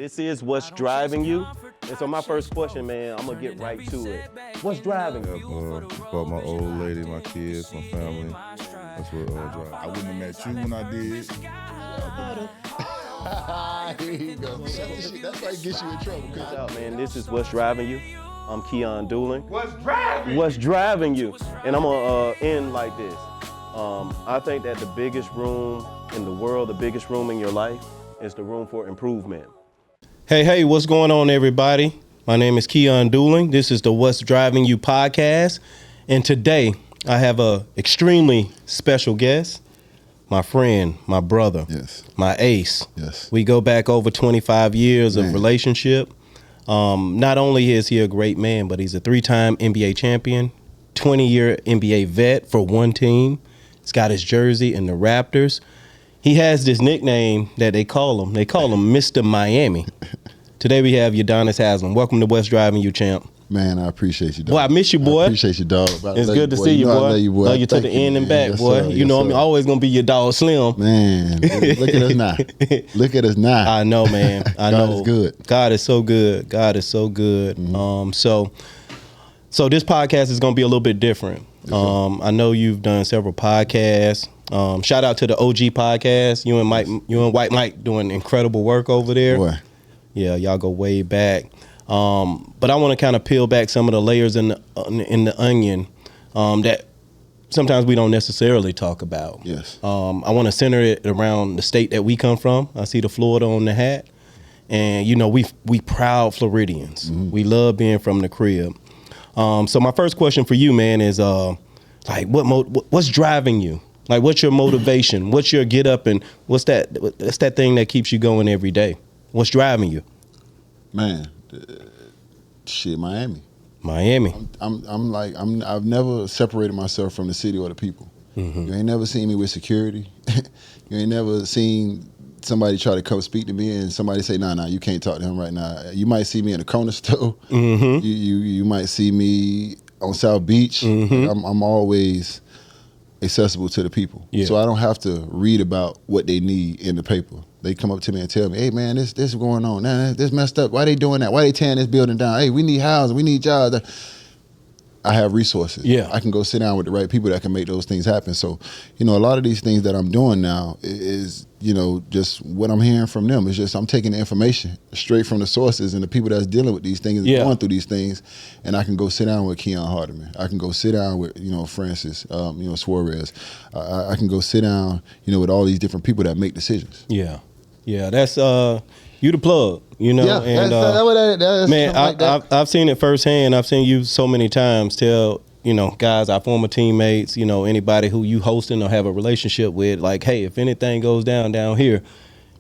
This is What's Driving You. And so my first question, man, I'm going to get right to it. What's driving you? About my old lady, my kids, my family. That's what drives. I wouldn't have met you when I did. Here you go. Shut this shit. That's why it gets you in trouble. What's up, man? This is What's Driving You. I'm Keyon Dooling. What's driving you? And I'm going to end like this. I think that the biggest room in the world, the biggest room in your life is the room for improvement. Hey, what's going on, everybody? My name is Keyon Dooling. This is the What's Driving You podcast. And today I have a extremely special guest, my friend, my brother, yes, my ace. Yes. We go back over 25 years of relationship. Not only is he a great man, but he's a 3-time NBA champion, 20-year NBA vet for one team. He's got his jersey in the Raptors. He has this nickname that they call him. They call him Mr. Miami. Today we have Udonis Haslem. Welcome to What's Driving You, champ. Man, I appreciate you, dog. Boy, I miss you, boy. I appreciate you, dog. It's good to see you, boy. I love you, boy. Love you to the end and back, boy. You know I'm always going to be your dog, Slim. Man, look at us now. Look at us now. I know, man. I know. God is good. God is so good. God is so good. Mm-hmm. So this podcast is going to be a little bit different. Yes, I know you've done several podcasts. Shout out to the OG podcast. You and White Mike doing incredible work over there. Boy. Yeah, y'all go way back. But I want to kind of peel back some of the layers in the onion that sometimes we don't necessarily talk about. Yes. I want to center it around the state that we come from. I see the Florida on the hat, and you know we proud Floridians. Mm-hmm. We love being from the crib. So my first question for you, man, is like what's driving you? Like, what's your motivation? What's your get up, and what's that thing that keeps you going every day? What's driving you? Man, Miami. I've never separated myself from the city or the people. Mm-hmm. You ain't never seen me with security. You ain't never seen somebody try to come speak to me and somebody say, nah, you can't talk to him right now. You might see me in a corner store. Mm-hmm. You might see me on South Beach. Mm-hmm. I'm always accessible to the people. Yeah. So I don't have to read about what they need in the paper. They come up to me and tell me, hey, man, this is going on. Nah, this messed up. Why they doing that? Why they tearing this building down? Hey, we need housing. We need jobs. I have resources. Yeah. I can go sit down with the right people that can make those things happen. So, a lot of these things that I'm doing now is, just what I'm hearing from them. It's just I'm taking the information straight from the sources and the people that's dealing with these things and going through these things. And I can go sit down with Keyon Hardeman. I can go sit down with, Francis, Suarez. I can go sit down, with all these different people that make decisions. Yeah. Yeah, that's you the plug, and that's man, like I've seen it firsthand. I've seen you so many times tell guys, our former teammates, anybody who you hosting or have a relationship with, like, hey, if anything goes down here,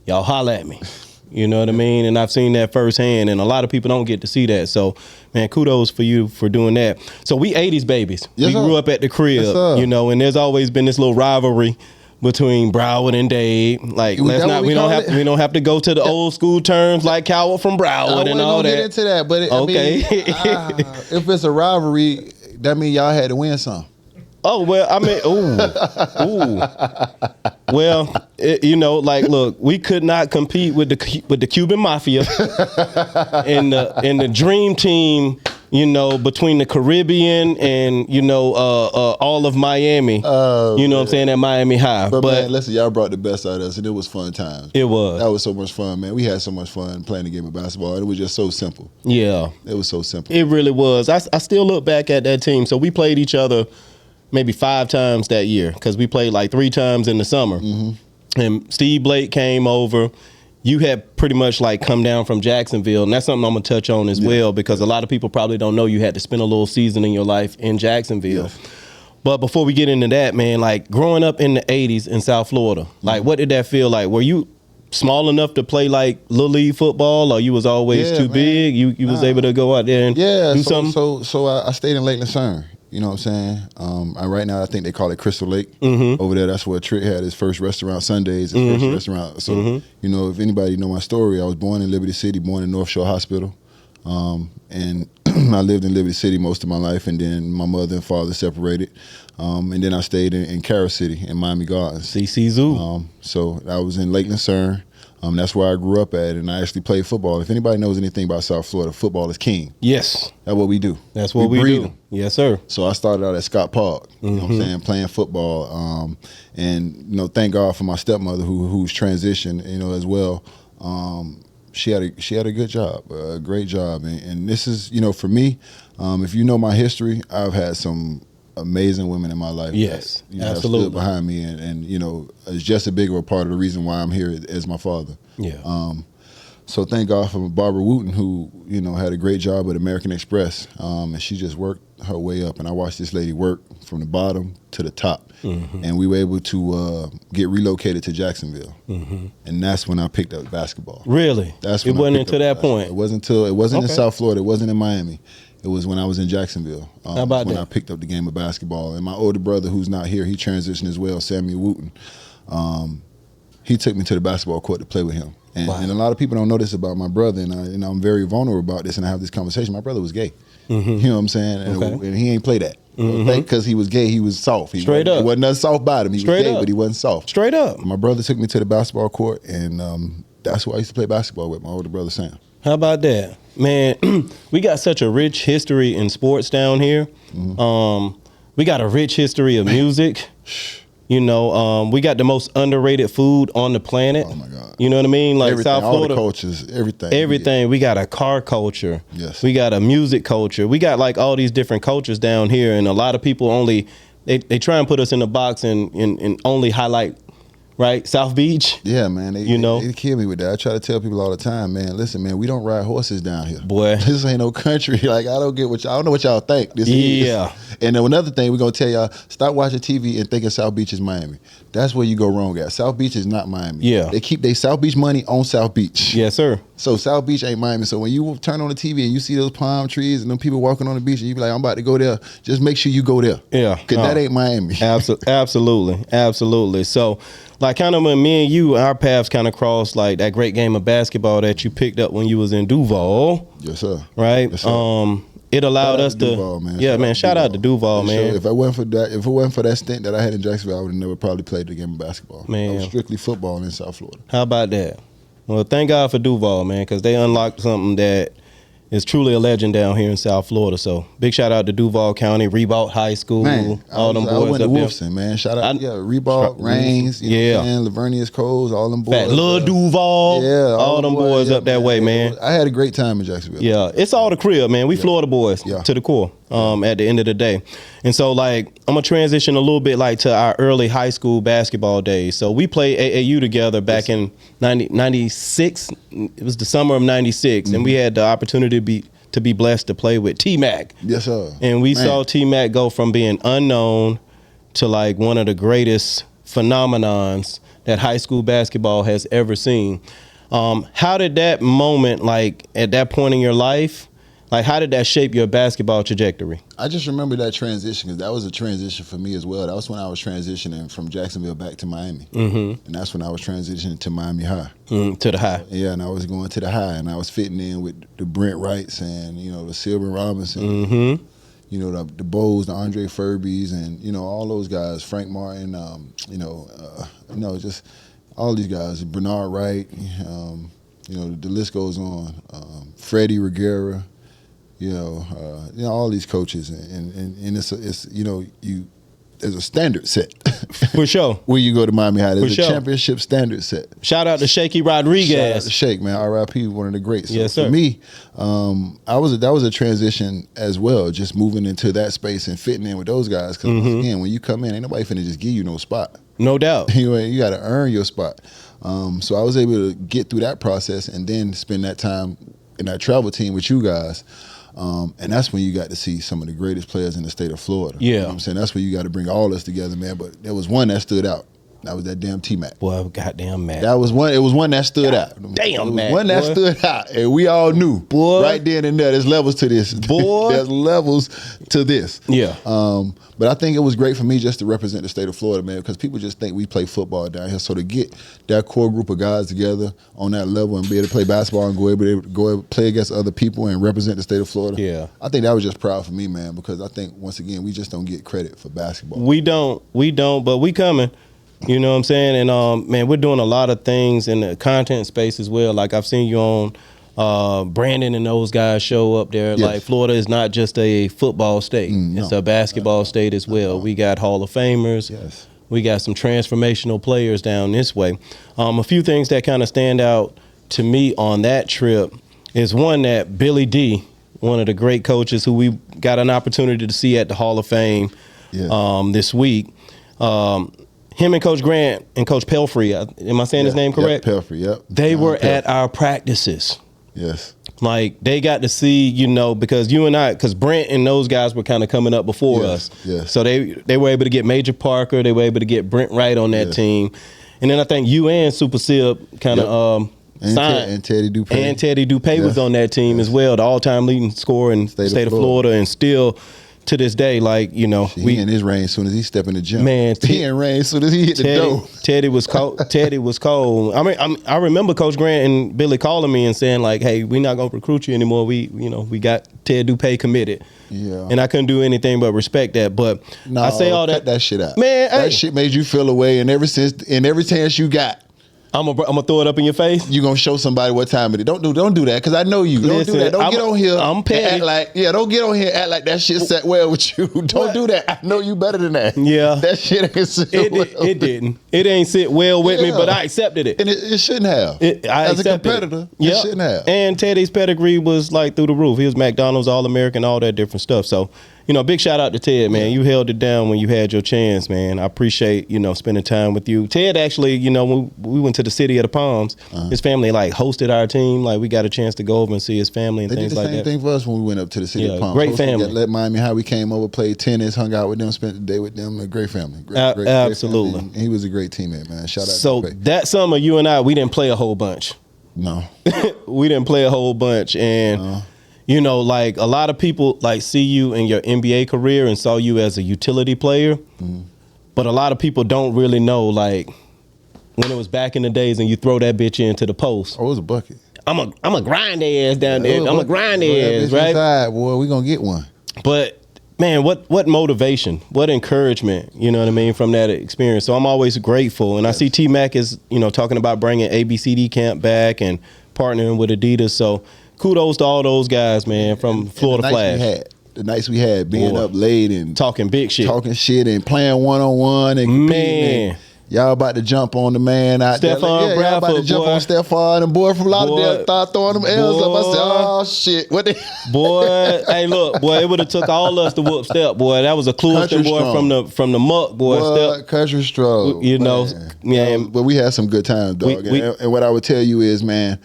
y'all holler at me. You know what I mean? And I've seen that firsthand, and a lot of people don't get to see that. So, man, kudos for you for doing that. So we 80s babies. Yes, we grew sir. up at the crib, Yes, and there's always been this little rivalry between Broward and Dade. Like, we don't have to go to the old school terms like Coward from Broward and all that. Get into that, but if it's a rivalry, that means y'all had to win some. Oh, well, I mean, ooh. Well, look, we could not compete with the Cuban Mafia and the Dream Team, between the Caribbean and, all of Miami, what I'm saying, at Miami High. But man, listen, y'all brought the best out of us, and it was fun times. It was. That was so much fun, man. We had so much fun playing the game of basketball. It was just so simple. Yeah. It was so simple. It really was. I still look back at that team. So we played each other maybe 5 times that year because we played like 3 times in the summer. Mm-hmm. And Steve Blake came over. You had pretty much like come down from Jacksonville, and that's something I'm going to touch on as well because a lot of people probably don't know you had to spend a little season in your life in Jacksonville. Yes. But before we get into that, man, like growing up in the 80s in South Florida, like what did that feel like? Were you small enough to play like Little League football, or you was always too big? You was able to go out there and do something? So I stayed in Lake Lucerne. You know what I'm saying? Right now, I think they call it Crystal Lake. Mm-hmm. Over there, that's where Trick had his first restaurant Sundays, his first restaurant. So, if anybody know my story, I was born in Liberty City, born in North Shore Hospital. And I lived in Liberty City most of my life, and then my mother and father separated. And then I stayed in Carol City in Miami Gardens. CC Zoo. So I was in Lake Lucerne. That's where I grew up at, and I actually played football. If anybody knows anything about South Florida, football is king. Yes. That's what we do. That's what we breed do. 'em. Yes, sir. So I started out at Scott Park, you know what I'm saying, playing football. And, you know, thank God for my stepmother who's transitioned, you know, as well. She had a good job, a great job. And this is, you know, for me, if you know my history, I've had some amazing women in my life. Yes, that, you know, absolutely. have stood behind me and, you know, is just as big of a part of the reason why I'm here as my father. Yeah. So thank God for Barbara Wooten, who, you know, had a great job at American Express, and she just worked her way up. And I watched this lady work from the bottom to the top, and we were able to get relocated to Jacksonville, and that's when I picked up basketball. Really? That's it when wasn't I picked until up that basketball. point. It wasn't in Okay. South Florida. It wasn't in Miami. It was when I was in Jacksonville. How about when that? I picked up the game of basketball. And my older brother, who's not here, he transitioned as well, Samuel Wooten. He took me to the basketball court to play with him. And, Wow. and a lot of people don't know this about my brother, and I'm very vulnerable about this, and I have this conversation. My brother was gay. You know what I'm saying? And, Okay. and he ain't play that. Because he was gay, he was soft. Straight up. It wasn't nothing soft about him. He Straight was gay, up. but he wasn't soft. Straight up. My brother took me to the basketball court, and that's who I used to play basketball with, my older brother Sam. How about that? Man, we got such a rich history in sports down here. We got a rich history of music. You know, we got the most underrated food on the planet. Oh, my God. You know what I mean? Like Everything, South all Florida. the cultures, everything. Everything. We got a car culture. Yes. We got a music culture. We got like all these different cultures down here, and a lot of people only they try and put us in a box and only highlight, right, South Beach. Yeah, man. You know? They kill me with that. I try to tell people all the time, man, listen, man, we don't ride horses down here. Boy. This ain't no country. Like, I don't know what y'all think this Yeah. is. And then another thing, we're going to tell y'all, stop watching TV and thinking South Beach is Miami. That's where you go wrong at. South Beach is not Miami. Yeah. They keep their South Beach money on South Beach. Yes, sir. So South Beach ain't Miami. So when you turn on the TV and you see those palm trees and them people walking on the beach and you be like, I'm about to go there, just make sure you go there. Yeah. Because that ain't Miami. Absolutely. So, like, kind of when me and you, our paths kind of crossed, like that great game of basketball that you picked up when you was in Duval, Yes, sir. right? Yes, sir. It allowed Shout out us to to, Duval, man. yeah, man. Shout out to Duval, man. If it wasn't for that stint that I had in Jacksonville, I would have never probably played the game of basketball. Man. I was strictly football in South Florida. How about that? Well, thank God for Duval, man, because they unlocked something that is truly a legend down here in South Florida. So big shout out to Duval County, Rebout High School, Man, all them I boys went to up there. Wolfson, man. Shout out, I- Reebok, Reigns, you know what I'm saying, Lavernius Coles, all them boys. Fat Lil Duval, Yeah, all them boys yeah, up that way, man. I had a great time in Jacksonville. Yeah, it's all the crib, man. We Florida boys Yeah. to the core at the end of the day. And so, like, I'm going to transition a little bit, like, to our early high school basketball days. So we played AAU together back in 96. It was the summer of 96, and we had the opportunity to be blessed to play with T-Mac. Yes, sir. And we Man. saw T-Mac go from being unknown to, like, one of the greatest phenomenons that high school basketball has ever seen. How did that moment, like, at that point in your life, like, how did that shape your basketball trajectory? I just remember that transition because that was a transition for me as well. That was when I was transitioning from Jacksonville back to Miami. Mm-hmm. And that's when I was transitioning to Miami High. To the high. Yeah, and I was going to the high, and I was fitting in with the Brent Wrights and, you know, the Sylvan Robinson, you know, the Bowes, the Andre Furbys, and, you know, all those guys, Frank Martin, just all these guys, Bernard Wright, you know, the list goes on, Freddie Reguera, you know, all these coaches, and it's you know, there's a standard set. For sure. When you go to Miami High, there's For a sure. championship standard set. Shout out to Shaky Shout out Rodriguez. to Shake, man. R.I.P. One of the greats. So Yes, sir. For me, that was a transition as well, just moving into that space and fitting in with those guys. Because once again, when you come in, ain't nobody finna just give you no spot. No doubt. You got to earn your spot. So I was able to get through that process and then spend that time in that travel team with you guys. And that's when you got to see some of the greatest players in the state of Florida. Yeah. You know what I'm saying? That's where you got to bring all us together, man. But there was one that stood out. That was that damn T-Mac. Boy, goddamn Mac. That was one. It was one that stood out. Damn, it was Mac, one that boy. stood out, and we all knew, Boy. right then and there. There's levels to this, Boy. There's levels to this. Yeah. But I think it was great for me just to represent the state of Florida, man, because people just think we play football down here. So to get that core group of guys together on that level and be able to play basketball and go play against other people and represent the state of Florida, Yeah. I think that was just proud for me, man, because I think once again we just don't get credit for basketball. We don't, but we coming. You know what I'm saying? And man, we're doing a lot of things in the content space as well. Like I've seen you on Brandon and those guys show up there. Yes. Like Florida is not just a football state. It's a basketball state as well. We got Hall of Famers. Yes. We got some transformational players down this way. A few things that kind of stand out to me on that trip is one that Billy D, one of the great coaches who we got an opportunity to see at the Hall of Fame this week. Him and Coach Grant and Coach Pelfrey, am I saying his name correct? Yep, Pelfrey, yep. They were at our practices. Yes. Like they got to see, you know, because Brent and those guys were kind of coming up before us. Yes. So they were able to get Major Parker, they were able to get Brent Wright on that team. And then I think you and Super Sib kind of signed. And Teddy Dupay. And Teddy Dupay was on that team as well, the all-time leading scorer in the state of Florida, and still to this day, like, you know, he in his reign as soon as he step in the gym. Man, he in reign as soon as he hit the door. Teddy was cold. Teddy was cold. I mean, I remember Coach Grant and Billy calling me and saying like, "Hey, we're not gonna recruit you anymore. We got Ted Dupay committed." Yeah. And I couldn't do anything but respect that. But No, I say all cut that shit out. Man, that shit made you feel away, and every chance you got, I'm gonna throw it up in your face. You gonna show somebody what time it is. Don't do that, because I know you. Listen, don't do that. Don't get on here. I'm petty. Don't get on here and act like that shit sat well with you. Don't do that. I know you better than that. Yeah. That shit ain't sit well. It didn't. It ain't sit well with me, but I accepted it. And it shouldn't have. As a competitor, it shouldn't have. And Teddy's pedigree was like through the roof. He was McDonald's All-American, all that different stuff. So, you know, big shout out to Ted, man. You held it down when you had your chance, man. I appreciate, you know, spending time with you. Ted actually, you know, when we went to the City of the Palms, his family like hosted our team. Like we got a chance to go over and see his family and things like that. They did the same thing for us when we went up to the City of the Palms. Great family. Let Miami how we came over, played tennis, hung out with them, spent the day with them. A great family. Great Absolutely. Great family. He was a great teammate, man. Shout out So to Dupay. that summer, you and we didn't play a whole bunch. No. We didn't play a whole bunch. And, you know, like a lot of people like see you in your NBA career and saw you as a utility player. But a lot of people don't really know, like, when it was back in the days and you throw that bitch into the post. Oh, it was a bucket. I'm a grind their ass down there. I'm a grind their ass, right? Inside, boy, we gonna get one. But man, what motivation, what encouragement, you know what I mean, from that experience. So I'm always grateful. And I see T-Mac is, you know, talking about bringing ABCD camp back and partnering with Adidas. So kudos to all those guys, man, from Florida Flash. The nights we had, being up late and talking big shit, and playing one-on-one and competing. Man. Y'all about to jump on the man out there. Stephon Y'all about to jump on Stephon, and boy from Lauderdale start throwing them L's up. I said, oh shit, what the boy? Hey, look, boy, it would have took all us to whoop Step, boy. That was a Clueston boy from the muck, boy. Step, country stroll, you know, man. But we had some good times, dog. And what I would tell you is, man,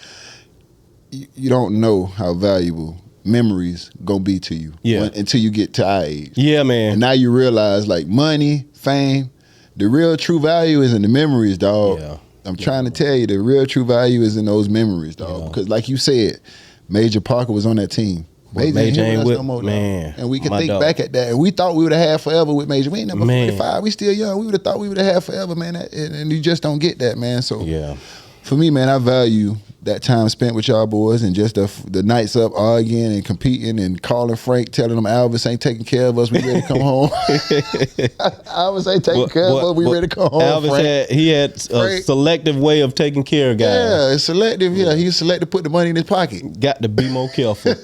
you don't know how valuable memories gonna be to you until you get to our age. Yeah, man. And now you realize, like, money, fame, the real true value is in the memories, dog. Yeah. I'm trying to tell you, the real true value is in those memories, dog. Because like you said, Major Parker was on that team. Major ain't with man. And we can think back at that. And we thought we would have had forever with Major. We ain't number 45. We still young. We would have thought we would have had forever, man. And you just don't get that, man. So for me, man, I value that time spent with y'all boys and just the nights up arguing and competing and calling Frank, telling him Alvis ain't taking care of us, we ready to come home. Alvis ain't taking care of us, we ready to come home. Alvis had a selective way of taking care of guys. Yeah, it's selective. Yeah, he selected to put the money in his pocket. Got to be more careful.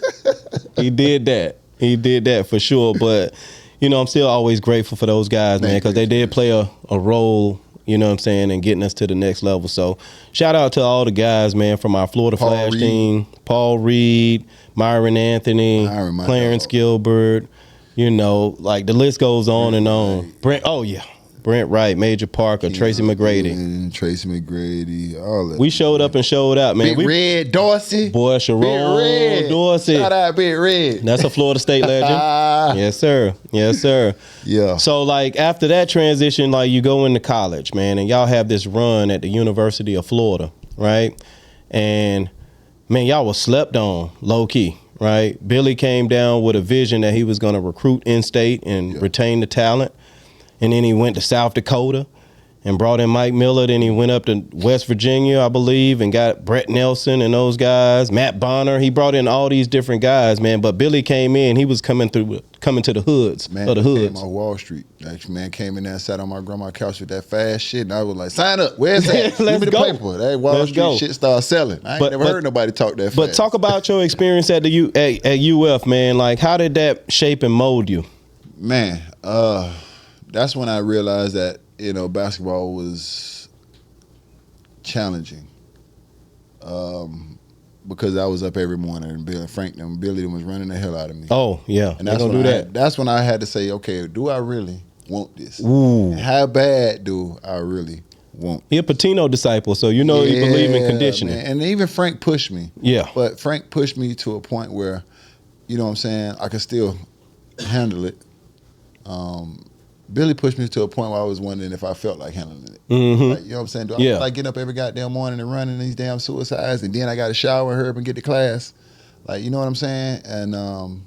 He did that. He did that for sure. But, you know, I'm still always grateful for those guys, man, because they did play a role, you know what I'm saying, and getting us to the next level. So shout out to all the guys, man, from our Florida Flash team. Paul Reed, Myron Anthony, Clarence Gilbert, you know, like the list goes on and on. Brent Wright, Major Parker, Tracy McGrady. Tracy McGrady, all that. We showed up and showed out, man. Big Red Dorsey. Boy, Sharon Dorsey. Shout out Big Red. That's a Florida State legend. Yes, sir. Yes, sir. Yeah. So, like, after that transition, like, you go into college, man, and y'all have this run at the University of Florida, right? And, man, y'all was slept on, low-key, right? Billy came down with a vision that he was going to recruit in-state and retain the talent. And then he went to South Dakota. and brought in Mike Miller. Then he went up to West Virginia, I believe, and got Brett Nelson and those guys, Matt Bonner. He brought in all these different guys, man. But Billy came in. He was coming to the hoods Man, of the hoods. came on Wall Street. That man came in there and sat on my grandma's couch with that fast shit, and I was like, "Sign up. Where's that? Give me the paper." That Wall Street shit started selling. I ain't never heard nobody talk that fast. But talk about your experience at UF, man. Like, how did that shape and mold you? Man, that's when I realized that basketball was challenging. Because I was up every morning and Billy was running the hell out of me. Oh yeah, and that's when I had to say, okay, do I really want this? Ooh. How bad do I really want? He a Patino disciple, so he believe in conditioning. Man. And even Frank pushed me. Yeah, but Frank pushed me to a point where, you know what I'm saying, I could still handle it. Billy pushed me to a point where I was wondering if I felt like handling it. Mm-hmm. Like, you know what I'm saying? Do I feel like getting up every goddamn morning and running these damn suicides, and then I got to shower and hurry up and get to class? Like, you know what I'm saying? And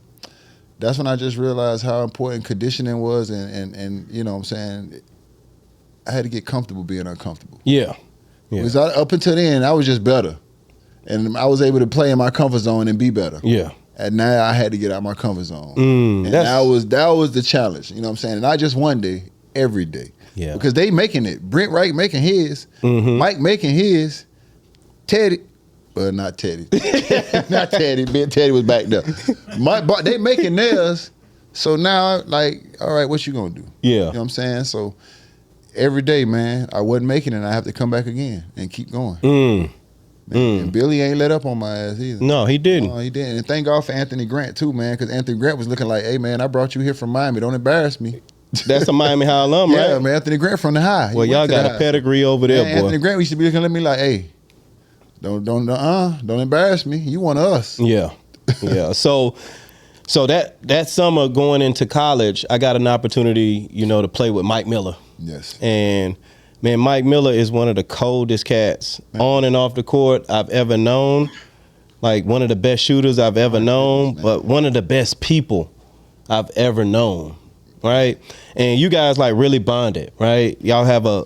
that's when I just realized how important conditioning was, and you know what I'm saying? I had to get comfortable being uncomfortable. Yeah. Because up until then, I was just better. And I was able to play in my comfort zone and be better. Yeah. And now I had to get out of my comfort zone. And that was the challenge. You know what I'm saying? And not just one day, every day. Yeah. Because they making it. Brent Wright making his. Mm-hmm. Mike making his. Teddy. Well, not Teddy. Not Teddy. Ben Teddy was back there. They making theirs. So now, like, all right, what you gonna do? Yeah. You know what I'm saying? So every day, man, I wasn't making it. I have to come back again and keep going. And Billy ain't let up on my ass either. No, he didn't. No, he didn't. And thank God for Anthony Grant too, man, because Anthony Grant was looking like, hey, man, I brought you here from Miami. Don't embarrass me. That's a Miami High alum, right? Yeah, man, Anthony Grant from the High. Well, y'all got a pedigree over there, boy. Anthony Grant used to be looking at me like, hey, don't embarrass me. You one of us. Yeah. Yeah. So that summer going into college, I got an opportunity, to play with Mike Miller. Yes. And man, Mike Miller is one of the coldest cats on and off the court I've ever known. Like one of the best shooters I've ever known, but one of the best people I've ever known, right? And you guys like really bonded, right? Y'all have a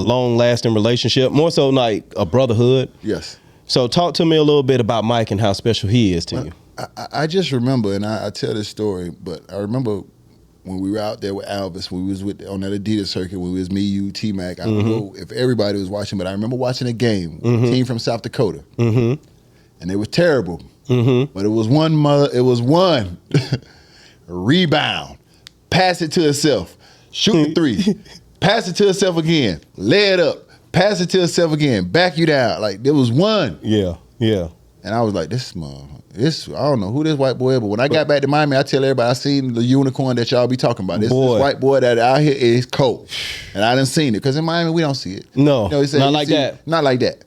long-lasting relationship, more so like a brotherhood. Yes. So talk to me a little bit about Mike and how special he is to you. I just remember, and I tell this story, but I remember when we were out there with Alvis, when we was on that Adidas circuit, when it was me, you, T-Mac. I don't know if everybody was watching, but I remember watching a game, a team from South Dakota. And they were terrible. But it was one rebound, pass it to itself, shoot the three, pass it to itself again, lay it up, pass it to itself again, back you down. Like, there was one. Yeah, yeah. And I was like, I don't know who this white boy is, but when I got back to Miami, I tell everybody I seen the unicorn that y'all be talking about. This white boy that out here is cold. And I done seen it. Because in Miami, we don't see it. No, not like that. Not like that.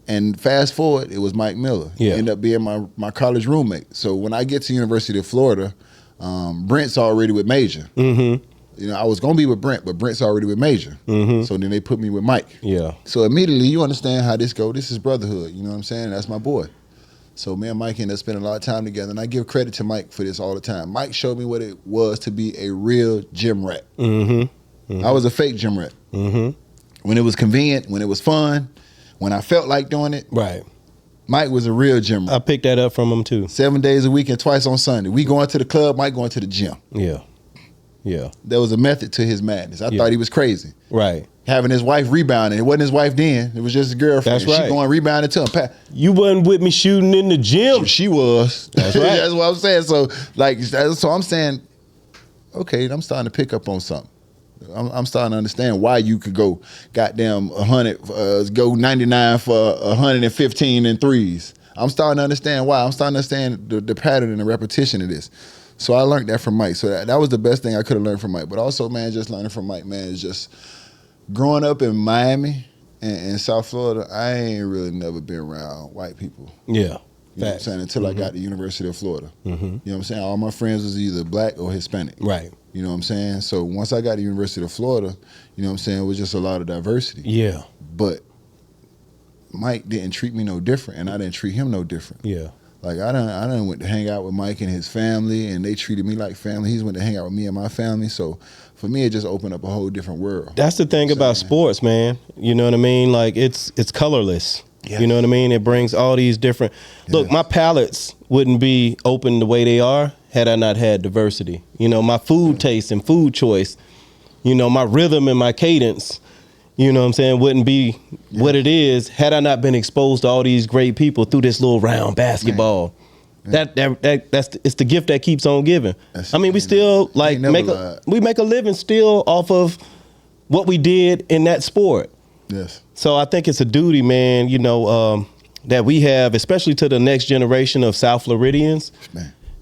And fast forward, it was Mike Miller. Yeah. He ended up being my college roommate. So when I get to University of Florida, Brent's already with Major. I was going to be with Brent, but Brent's already with Major. So then they put me with Mike. Yeah. So immediately you understand how this go. This is brotherhood. You know what I'm saying? That's my boy. So me and Mike ended up spending a lot of time together, and I give credit to Mike for this all the time. Mike showed me what it was to be a real gym rat. I was a fake gym rat. When it was convenient, when it was fun, when I felt like doing it. Right. Mike was a real gym rat. I picked that up from him too. 7 days a week and twice on Sunday. We going to the club, Mike going to the gym. Yeah. Yeah. There was a method to his madness. I thought he was crazy. Right. Having his wife rebounding. It wasn't his wife then. It was just his girlfriend. That's right. She going rebounding to him. You wasn't with me shooting in the gym. She was. That's right. That's what I'm saying. So I'm saying, okay, I'm starting to pick up on something. I'm starting to understand why you could go goddamn 100, go 99 for 115 in threes. I'm starting to understand why. I'm starting to understand the pattern and the repetition of this. So I learned that from Mike. So that was the best thing I could have learned from Mike. But also, man, just learning from Mike, man, is just growing up in Miami and South Florida, I ain't really never been around white people. Yeah. You know what I'm saying? Until I got to University of Florida. You know what I'm saying? All my friends was either black or Hispanic. Right. You know what I'm saying? So once I got to University of Florida, you know what I'm saying, it was just a lot of diversity. Yeah. But Mike didn't treat me no different, and I didn't treat him no different. Yeah. Like I done went to hang out with Mike and his family, and they treated me like family. He's went to hang out with me and my family. So for me, it just opened up a whole different world. That's the thing about sports, man. You know what I mean? Like it's colorless. Yes. You know what I mean? It brings all these different. Look, my palates wouldn't be open the way they are had I not had diversity. You know, my food taste and food choice. You know, my rhythm and my cadence. You know what I'm saying? Wouldn't be what it is had I not been exposed to all these great people through this little round basketball. Man. It's the gift that keeps on giving. I mean, we still like make a living still off of what we did in that sport. Yes. So I think it's a duty, man, you know, that we have, especially to the next generation of South Floridians,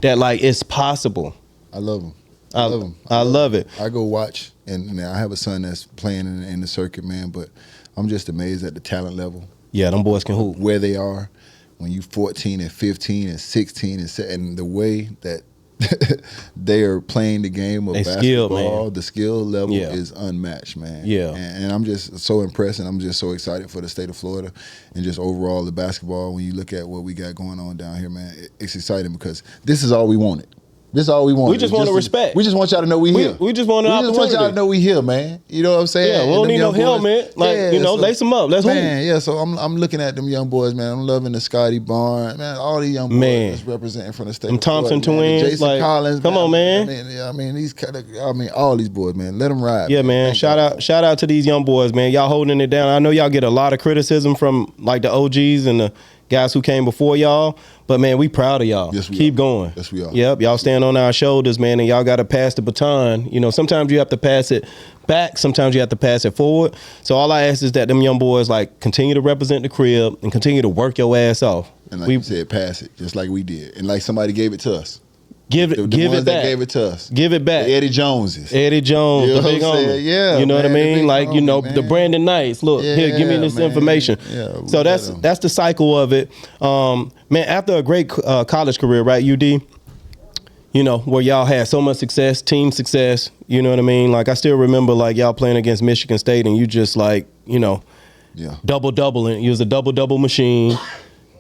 that like it's possible. I love them. I love it. I go watch, and I have a son that's playing in the circuit, man, but I'm just amazed at the talent level. Yeah, them boys can hoop. Where they are when you 14 and 15 and 16 and the way that they are playing the game of basketball, the skill level is unmatched, man. Yeah. And I'm just so impressed, and I'm just so excited for the state of Florida and just overall the basketball. When you look at what we got going on down here, man, it's exciting because this is all we wanted. This is all we want. We just want to respect. We just want y'all to know we here. We just want an opportunity. We just want y'all to know we here, man. You know what I'm saying? Yeah, we don't need no helmet. Like, lace them up. Let's hoop. Man, yeah, so I'm looking at them young boys, man. I'm loving the Scotty Barnes, man. All these young boys that's representing from the state of Florida. Thompson twins. Jason Collins. Come on, man. All these boys, man. Let them ride. Yeah, man. Shout out to these young boys, man. Y'all holding it down. I know y'all get a lot of criticism from like the OGs and the guys who came before y'all, but man, we proud of y'all. Yes, we Keep are. going. Yes, we are. Yep, y'all stand on our shoulders, man, and y'all got to pass the baton. You know, sometimes you have to pass it back, sometimes you have to pass it forward. So all I ask is that them young boys like continue to represent the crib and continue to work your ass off. And like you said, pass it just like we did, and like somebody gave it to us. Give it ones back. That gave it to us. Give it back. The Eddie Joneses. Eddie Jones, you know the big homie. Yeah, you know man, what I mean? Like, homie, you know, man. the Brandon Knights. Look, here, give me this information. Yeah, so that's the cycle of it. Man, after a great college career, right, UD? You know, where y'all had so much success, team success, you know what I mean? Like, I still remember, like, y'all playing against Michigan State and you just, like, you know, double-doubling. You was a double-double machine.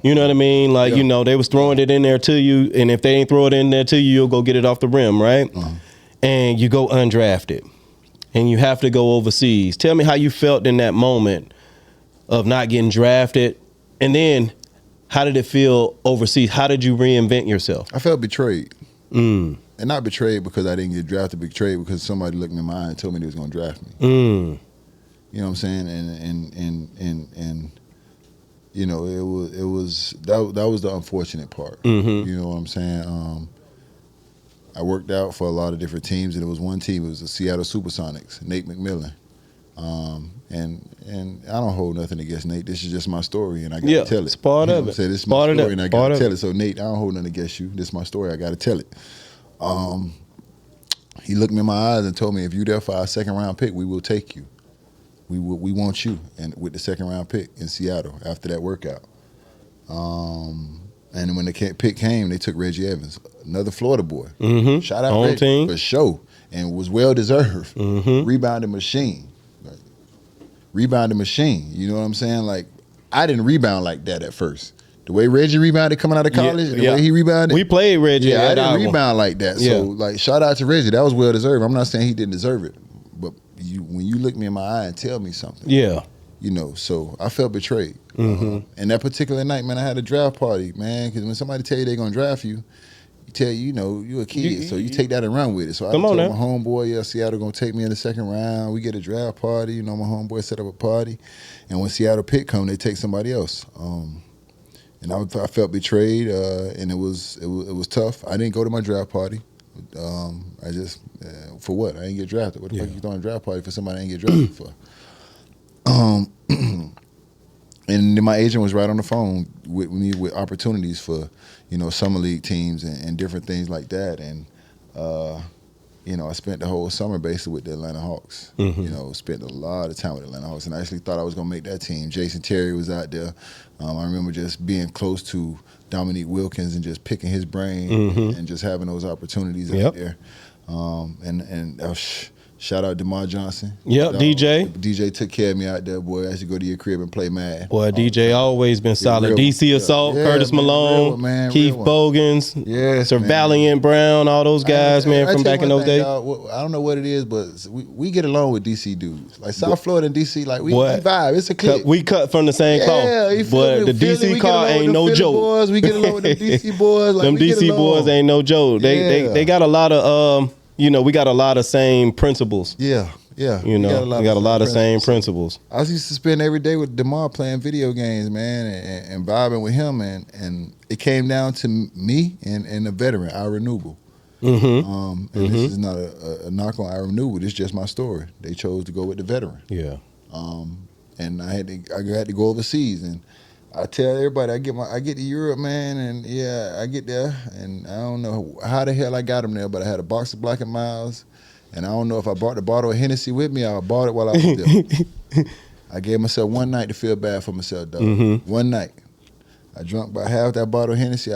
You know what I mean? Like, you know, they was throwing it in there to you, and if they ain't throw it in there to you, you'll go get it off the rim, right? And you go undrafted, and you have to go overseas. Tell me how you felt in that moment of not getting drafted, and then how did it feel overseas? How did you reinvent yourself? I felt betrayed. And not betrayed because I didn't get drafted, betrayed because somebody looked me in my eye and told me they was going to draft me. You know what I'm saying? And you know, it was that was the unfortunate part. You know what I'm saying? I worked out for a lot of different teams, and it was one team. It was the Seattle Supersonics, Nate McMillan. And I don't hold nothing against Nate. This is just my story, and I got to tell it. It's part of it. This is my story, and I got to tell it. So Nate, I don't hold nothing against you. This is my story. I got to tell it. He looked me in my eyes and told me, if you're there for our second round pick, we will take you. We want you, and with the second round pick in Seattle after that workout. And when the pick came, they took Reggie Evans, another Florida boy. Shout out Reggie team. for sure, and was well deserved. Rebounding machine, rebounding machine. You know what I'm saying? Like, I didn't rebound like that at first. The way Reggie rebounded coming out of college, the way he rebounded. We played Reggie. Yeah, I didn't rebound like that. So, like, shout out to Reggie. That was well deserved. I'm not saying he didn't deserve it, but when you look me in my eye and tell me something, you know, so I felt betrayed. And that particular night, man, I had a draft party, man, because when somebody tell you they're gonna draft you, tell you, you know, you a kid, so you take that and run with it. So I told my homeboy, Seattle gonna take me in the second round. We get a draft party. You know, my homeboy set up a party, and when Seattle pick come, they take somebody else. And I felt betrayed, and it was tough. I didn't go to my draft party. I just for what? I didn't get drafted. What the fuck you throwing a draft party for somebody I didn't get drafted for? And then my agent was right on the phone with me with opportunities for, you know, summer league teams and different things like that. And you know, I spent the whole summer basically with the Atlanta Hawks. You know, spent a lot of time with the Atlanta Hawks, and I actually thought I was gonna make that team. Jason Terry was out there. I remember just being close to Dominique Wilkins and just picking his brain and just having those opportunities out there. And Shout out DeMar Johnson. Yep, DJ. DJ took care of me out there, boy. I used to go to your crib and play Madden. Boy, DJ always been solid. DC Assault, Curtis Malone, Keith Bogans, Sir Valiant Brown, all those guys, man, from back in those days. I don't know what it is, but we get along with DC dudes. Like South Florida and DC, like we vibe. It's a clique. We cut from the same cloth. Yeah, but the DC car ain't no joke. Boys, we get along with the DC boys. Like, them DC boys ain't no joke. They got a lot of we got a lot of same principles. Yeah. We got a lot of same principles. I used to spend every day with DeMar playing video games, man, and vibing with him, and it came down to me and a veteran, Ira Newble. And this is not a knock on Ira Newble. This is just my story. They chose to go with the veteran. Yeah. And I had to go overseas, and I tell everybody I get to Europe, man, and I get there, and I don't know how the hell I got them there, but I had a box of Black & Milds, and I don't know if I brought the bottle of Hennessy with me or I bought it while I was there. I gave myself one night to feel bad for myself, dog. One night. I drunk about half that bottle of Hennessy.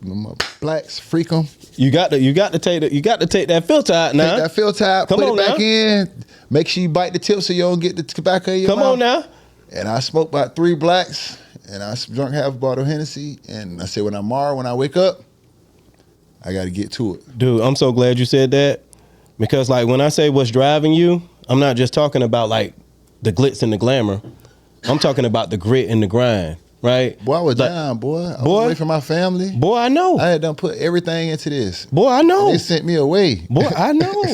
My blacks freak them. You got to take that filter out now. Take that filter out. Put it back in. Make sure you bite the tip so you don't get the tobacco in your mouth. Come on now. And I smoked about 3 blacks, and I drunk half a bottle of Hennessy, and I said when I wake up, I got to get to it. Dude, I'm so glad you said that, because like when I say what's driving you, I'm not just talking about like the glitz and the glamour. I'm talking about the grit and the grind, right? Boy, I was down, boy. I was away from my family. Boy, I know. I had done put everything into this. Boy, I know. And they sent me away. Boy, I know.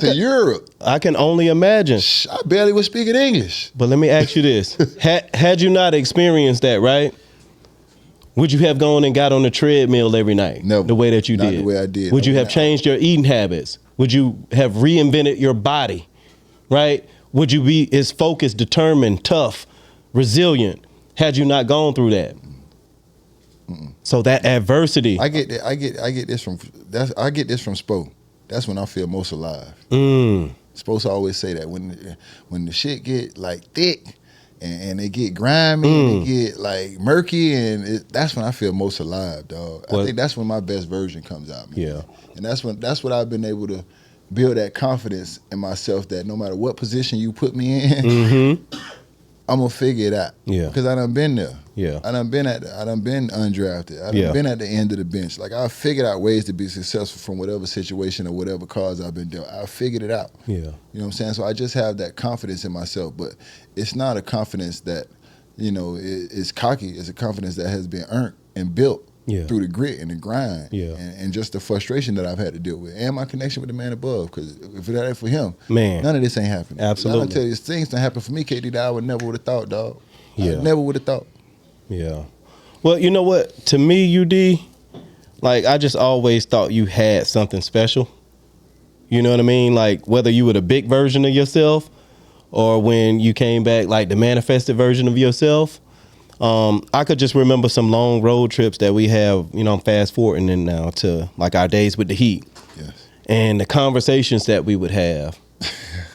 to Europe. I can only imagine. I barely was speaking English. But let me ask you this. Had you not experienced that, right? Would you have gone and got on the treadmill every night? No. The way that you did. Not did? the way I did. Would you have changed your eating habits? Would you have reinvented your body, right? Would you be as focused, determined, tough, resilient, had you not gone through that? So that adversity. I get this from Spo. That's when I feel most alive. Supposed to always say that when the shit get like thick and they get grimy and they get like murky, and that's when I feel most alive, dog. I think that's when my best version comes out, man. Yeah. And that's what I've been able to build, that confidence in myself that no matter what position you put me in, I'm gonna figure it out. Yeah. Because I done been there. Yeah. I done been undrafted. I done been at the end of the bench. Like I figured out ways to be successful from whatever situation or whatever cause I've been dealt. I figured it out. Yeah. You know what I'm saying? So I just have that confidence in myself, but it's not a confidence that, is cocky. It's a confidence that has been earned and built through the grit and the grind and just the frustration that I've had to deal with, and my connection with the man above. Because if it ain't for him, man, none of this ain't happening. Absolutely. I tell you, things that happen for me, KD, that I would never would have thought, dog. I never would have thought. Yeah. Well, you know what? To me, UD, like I just always thought you had something special. You know what I mean? Like whether you were the big version of yourself or when you came back like the manifested version of yourself. I could just remember some long road trips that we have, I'm fast forwarding in now to like our days with the Heat. Yes. And the conversations that we would have,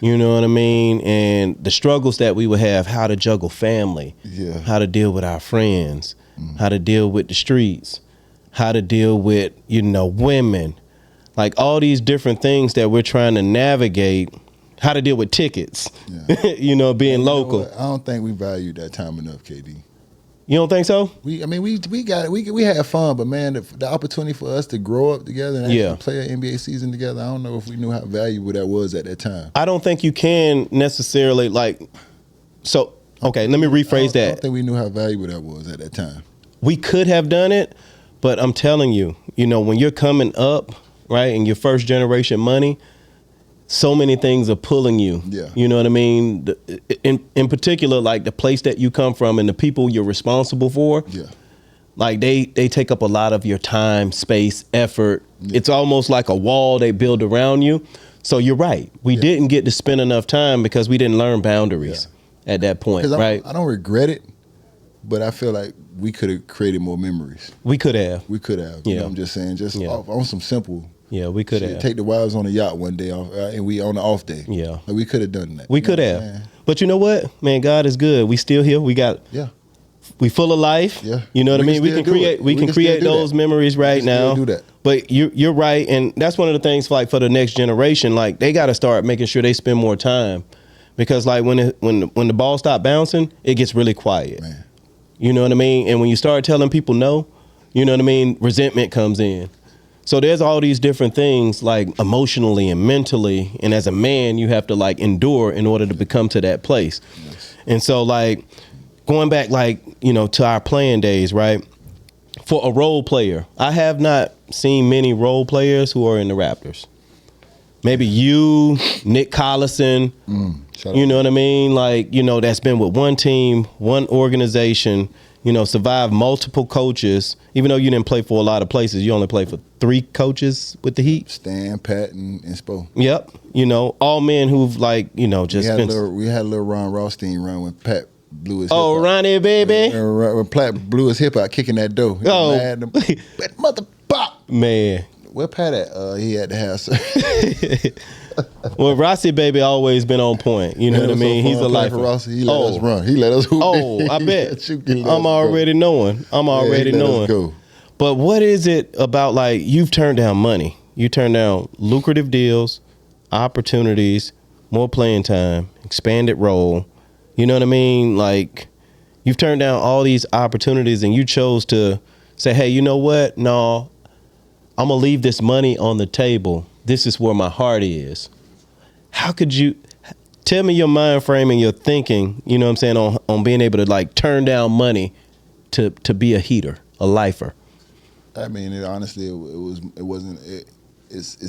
you know what I mean? And the struggles that we would have, how to juggle family, how to deal with our friends, how to deal with the streets, how to deal with, women, like all these different things that we're trying to navigate, how to deal with tickets, being local. I don't think we valued that time enough, KD. You don't think so? We got it. We had fun, but man, the opportunity for us to grow up together and actually play an NBA season together, I don't know if we knew how valuable that was at that time. I don't think you can necessarily let me rephrase that. I don't think we knew how valuable that was at that time. We could have done it, but I'm telling you, when you're coming up, right, and your first generation money, so many things are pulling you. Yeah. You know what I mean? In particular, like the place that you come from and the people you're responsible for. Yeah. Like they take up a lot of your time, space, effort. Yeah. It's almost like a wall they build around you. So you're right. We didn't get to spend enough time because we didn't learn boundaries at that point, right? I don't regret it, but I feel like we could have created more memories. We could have. Yeah. I'm just saying, on some simple. Yeah, we could have. Take the wives on the yacht one day off, and we on the off day. Yeah. Like we could have done that. We could have. But you know what? Man, God is good. We still here. We got we full of life. Yeah. You know what I mean? We can create those memories right now. Do that. But you're right, and that's one of the things like for the next generation. Like they got to start making sure they spend more time, because like when the ball stop bouncing, it gets really quiet. Man. You know what I mean? And when you start telling people no, you know what I mean, resentment comes in. So there's all these different things like emotionally and mentally, and as a man, you have to like endure in order to become to that place. Yes. And so like going back like, you know, to our playing days, right? For a role player, I have not seen many role players who are in the Raptors. Maybe you, Nick Collison, you know what I mean? Like, you know, that's been with one team, one organization, you know, survived multiple coaches. Even though you didn't play for a lot of places, you only played for 3 coaches with the Heat. Stan, Pat, and Spo. Yep. You know, all men who've like, you know, just we had a little Ron Rothstein run when Pat blew his hip out. Ronnie, baby. When Pat blew his hip out kicking that door. That mother pop. Man. Where Pat at? He had to have surgery. Well, Rossi baby always been on point. You know what I mean? He's a lifer. Rossi, he let us run. He let us hoop. Oh, I bet. I'm already knowing. Go. But what is it about like you've turned down money? You turned down lucrative deals, opportunities, more playing time, expanded role. You know what I mean? Like you've turned down all these opportunities and you chose to say, hey, you know what? No, I'm going to leave this money on the table. This is where my heart is. How could you tell me your mind frame and your thinking, you know what I'm saying, on being able to like turn down money to be a heater, a lifer? I mean, it's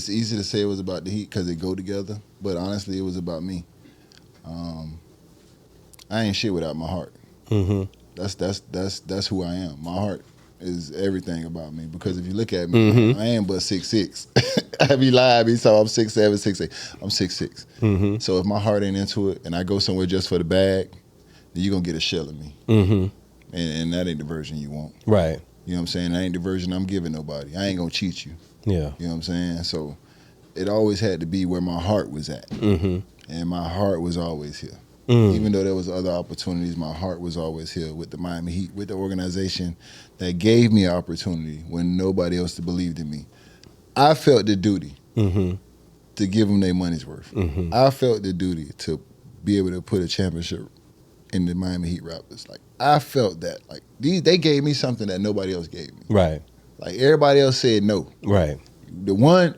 easy to say it was about the Heat because they go together, but honestly, it was about me. I ain't shit without my heart. Mm-hmm. That's who I am. My heart is everything about me, because if you look at me, I am but 6'6". I be lying, so I'm 6'7", 6'8". I'm 6'6". Mm-hmm. So if my heart ain't into it and I go somewhere just for the bag, then you're going to get a shell of me. Mm-hmm. And that ain't the version you want. Right. You know what I'm saying? That ain't the version I'm giving nobody. I ain't going to cheat you. Yeah. You know what I'm saying? So it always had to be where my heart was at. Mm-hmm. And my heart was always here. Even though there was other opportunities, my heart was always here with the Miami Heat, with the organization that gave me an opportunity when nobody else believed in me. I felt the duty to give them their money's worth. Mm-hmm. I felt the duty to be able to put a championship in the Miami Heat Raptors. Like I felt that. Like they gave me something that nobody else gave me. Right. Like everybody else said no. Right. The one,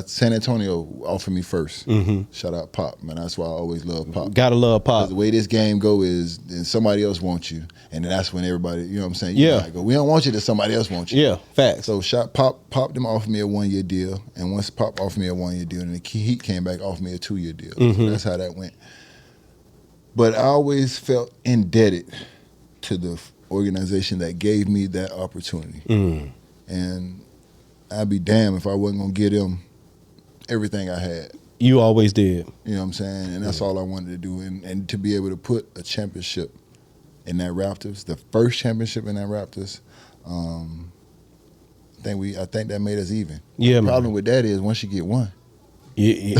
San Antonio offered me first. Mm-hmm. Shout out Pop, man. That's why I always love Pop. Gotta love Pop. The way this game go is, then somebody else wants you, and then that's when everybody, you know what I'm saying? Yeah. Go, we don't want you, then somebody else wants you. Yeah, facts. So Pop them offered me a 1-year deal, and once Pop offered me a 1-year deal, and the Heat came back offered me a 2-year deal. Mm-hmm. So that's how that went. But I always felt indebted to the organization that gave me that opportunity. And I'd be damned if I wasn't going to give them everything I had. You always did. You know what I'm saying? And that's all I wanted to do. And to be able to put a championship in that Raptors, the first championship in that Raptors, I think that made us even. Yeah, the problem with that is once you get one, you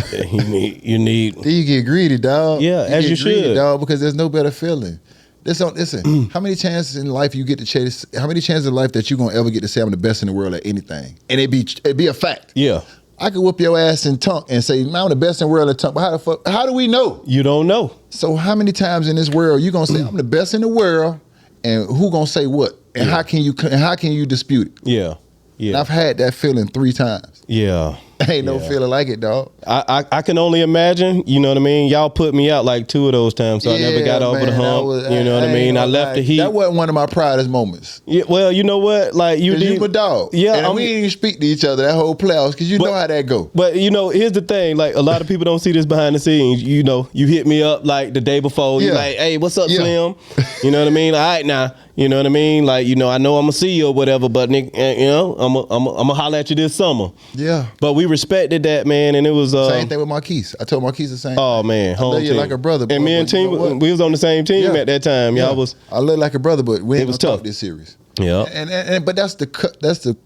need. Then you get greedy, dog. Yeah, as you should, dog, because there's no better feeling. Listen, how many chances in life you get to chase? How many chances in life that you're gonna ever get to say I'm the best in the world at anything, and it be a fact? Yeah, I could whoop your ass in tunk and say, "Man, I'm the best in the world at tunk." But how do we know? You don't know. So how many times in this world you gonna say I'm the best in the world, and who gonna say what? And how can you dispute it? Yeah, yeah. And I've had that feeling 3 times. Yeah. Ain't no feeling like it, dog. I can only imagine, you know what I mean? Y'all put me out like 2 of those times, so I never got over the hump. You know what I mean? I left the Heat. That wasn't one of my proudest moments. Yeah, well, you know what? Like you my dog. Yeah, and we didn't even speak to each other that whole playoffs because know how that go. But you know, here's the thing: like a lot of people don't see this behind the scenes. You know, you hit me up like the day before. You like, hey, what's up, Slim? You know what I mean? All right, now. You know what I mean? Like, you know, I know I'm gonna see you or whatever, but you know, I'm gonna holler at you this summer. Yeah. But we respected that, man, and it was same thing with Marquise. I told Marquise the same. Oh man, I love you like a brother. And me and team, we was on the same team at that time. Y'all was. I love like a brother, but we ain't gonna talk this series. Yeah. And but that's the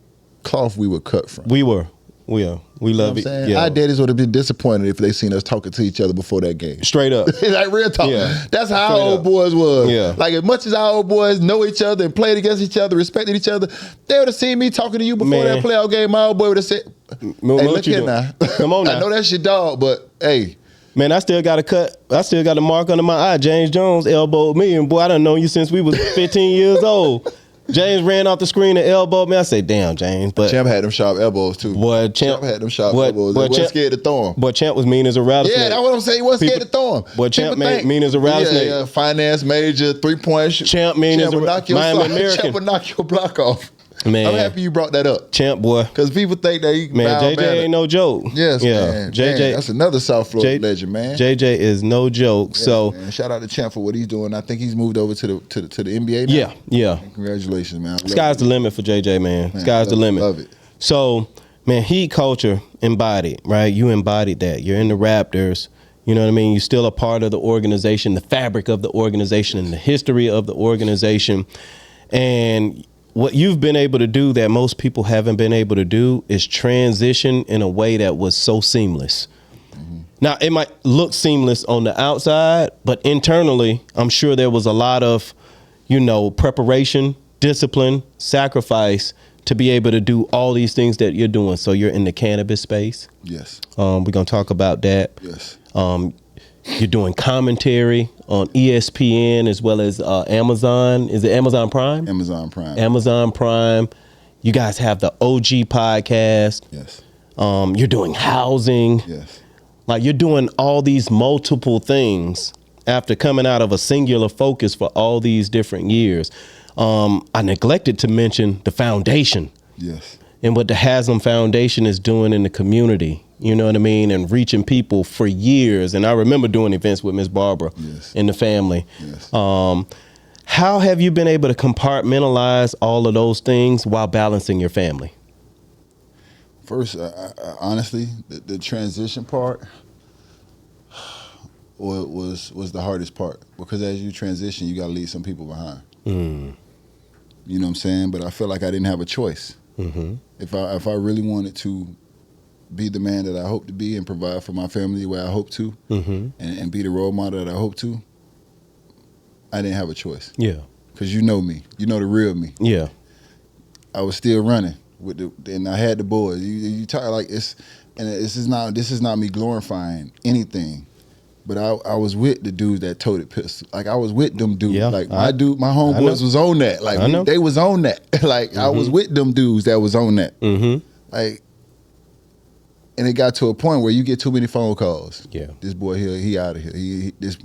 cloth we were cut from. We were. We love You know what I'm it. saying? Yeah. Our daddies would have been disappointed if they seen us talking to each other before that game. Straight up. Like real talk. Yeah. That's how Straight our old up. boys was. Yeah. Like as much as our old boys know each other and played against each other, respected each other, they would have seen me talking to you before Man. that playoff game. My old boy would have said, "Hey, what look you here doing? now. Come on now. I know that's your dog, but hey." Man, I still got a cut. I still got a mark under my eye. James Jones elbowed me, and boy, I done known you since we was 15 years old. James ran off the screen and elbowed me. I said, "Damn, James." But Champ had them sharp elbows too. boy, Champ had them sharp boy, elbows. boy, He wasn't scared to throw them. Boy, Champ was mean as a rattlesnake. Yeah, that's what I'm saying. He wasn't scared to throw them. Boy, Champ mean as a rattlesnake. Yeah, finance major, 3-point. Champ mean as a would knock your Miami sock- American. Champ would knock your block off. Man. I'm happy you brought that up. Champ, boy. Because people think that he Man, JJ ain't no joke. Yes, yeah. man. JJ, Man, that's another South Florida legend, man. JJ is no joke. Yeah, so man. Shout out to Champ for what he's doing. I think he's moved over to the NBA now. yeah. Congratulations, man. Sky's the limit for JJ, man. Sky's the limit. Love it. So, man, Heat culture embodied, right? You embodied that. You're in the Raptors. You know what I mean? You're still a part of the organization, the fabric of the organization, and the history of the organization. And what you've been able to do that most people haven't been able to do is transition in a way that was so seamless. Now, it might look seamless on the outside, but internally, I'm sure there was a lot of, preparation, discipline, sacrifice to be able to do all these things that you're doing. So you're in the cannabis space. Yes. We're going to talk about that. Yes. You're doing commentary on ESPN as well as Amazon. Is it Amazon Prime? Amazon Prime. Amazon Prime. You guys have the OG podcast. Yes. You're doing housing. Yes. Like you're doing all these multiple things after coming out of a singular focus for all these different years. I neglected to mention the foundation. Yes. And what the Haslem Foundation is doing in the community, you know what I mean, and reaching people for years. And I remember doing events with Miss Barbara and the family. Yes. How have you been able to compartmentalize all of those things while balancing your family? First, honestly, the transition part was the hardest part because as you transition, you got to leave some people behind. You know what I'm saying? But I felt like I didn't have a choice. Mm-hmm. If I really wanted to be the man that I hope to be and provide for my family the way I hope to, and be the role model that I hope to, I didn't have a choice. Yeah. Because you know me. You know the real me. Yeah. I was still running and I had the boys. You talk like this is not me glorifying anything, but I was with the dudes that toted pistol. Like I was with them dudes. Yeah, like my homeboys was on that. Like they was on that. Like I was with them dudes that was on that. Like, and it got to a point where you get too many phone calls. Yeah. This boy here, he out of here. This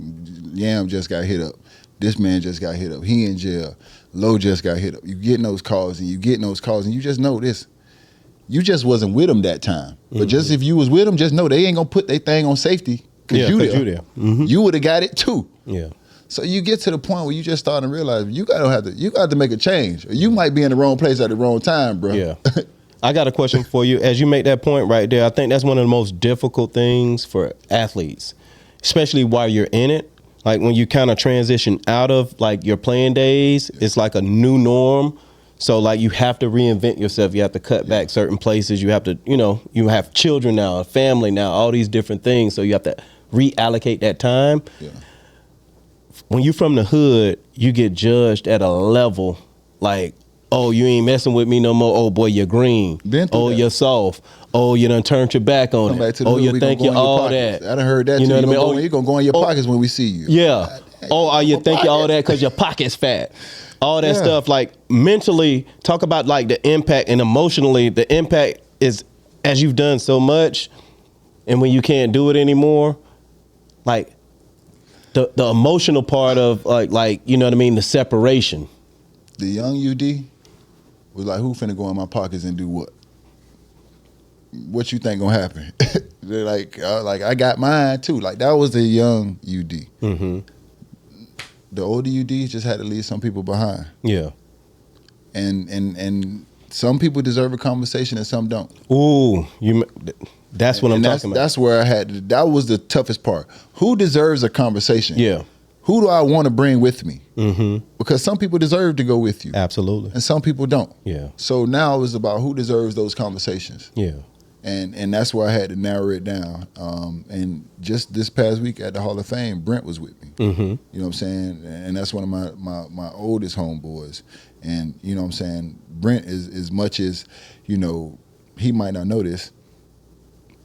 Yam just got hit up. This man just got hit up. He in jail. Lowe just got hit up. You getting those calls and you just know this. You just wasn't with them that time. But just if you was with them, just know they ain't gonna put their thing on safety because you there. You would have got it too. Yeah. So you get to the point where you just start to realize you got to make a change. Or you might be in the wrong place at the wrong time, bro. Yeah. I got a question for you. As you make that point right there, I think that's one of the most difficult things for athletes, especially while you're in it. Like when you kind of transition out of like your playing days, it's like a new norm. So like you have to reinvent yourself. You have to cut back certain places. You have to, you have children now, a family now, all these different things. So you have to reallocate that time. Yeah. When you from the hood, you get judged at a level like, oh, you ain't messing with me no more. Oh, boy, you're green. Oh, you're soft. Oh, you done turned your back on it. Oh, you think you're all that. I done heard that. You know what I mean? Oh, you're going to go in your pockets when we see you. Yeah. Oh, you think you're all that because your pocket's fat. All that stuff, like mentally, talk about like the impact, and emotionally, the impact is as you've done so much, and when you can't do it anymore, like the emotional part of like you know what I mean, the separation. The young UD was like, who finna go in my pockets and do what? What you think gonna happen? They're like I got mine too. Like that was the young UD. The older UDs just had to leave some people behind. Yeah. And some people deserve a conversation and some don't. Ooh, that's what I'm talking about. That's where that was the toughest part. Who deserves a conversation? Yeah. Who do I want to bring with me? Because some people deserve to go with you. Absolutely. And some people don't. Yeah. So now it's about who deserves those conversations. Yeah. And that's why I had to narrow it down. And just this past week at the Hall of Fame, Brent was with me. Mm-hmm. You know what I'm saying? And that's one of my oldest homeboys. And you know what I'm saying? Brent is, as much as, you know, he might not know this,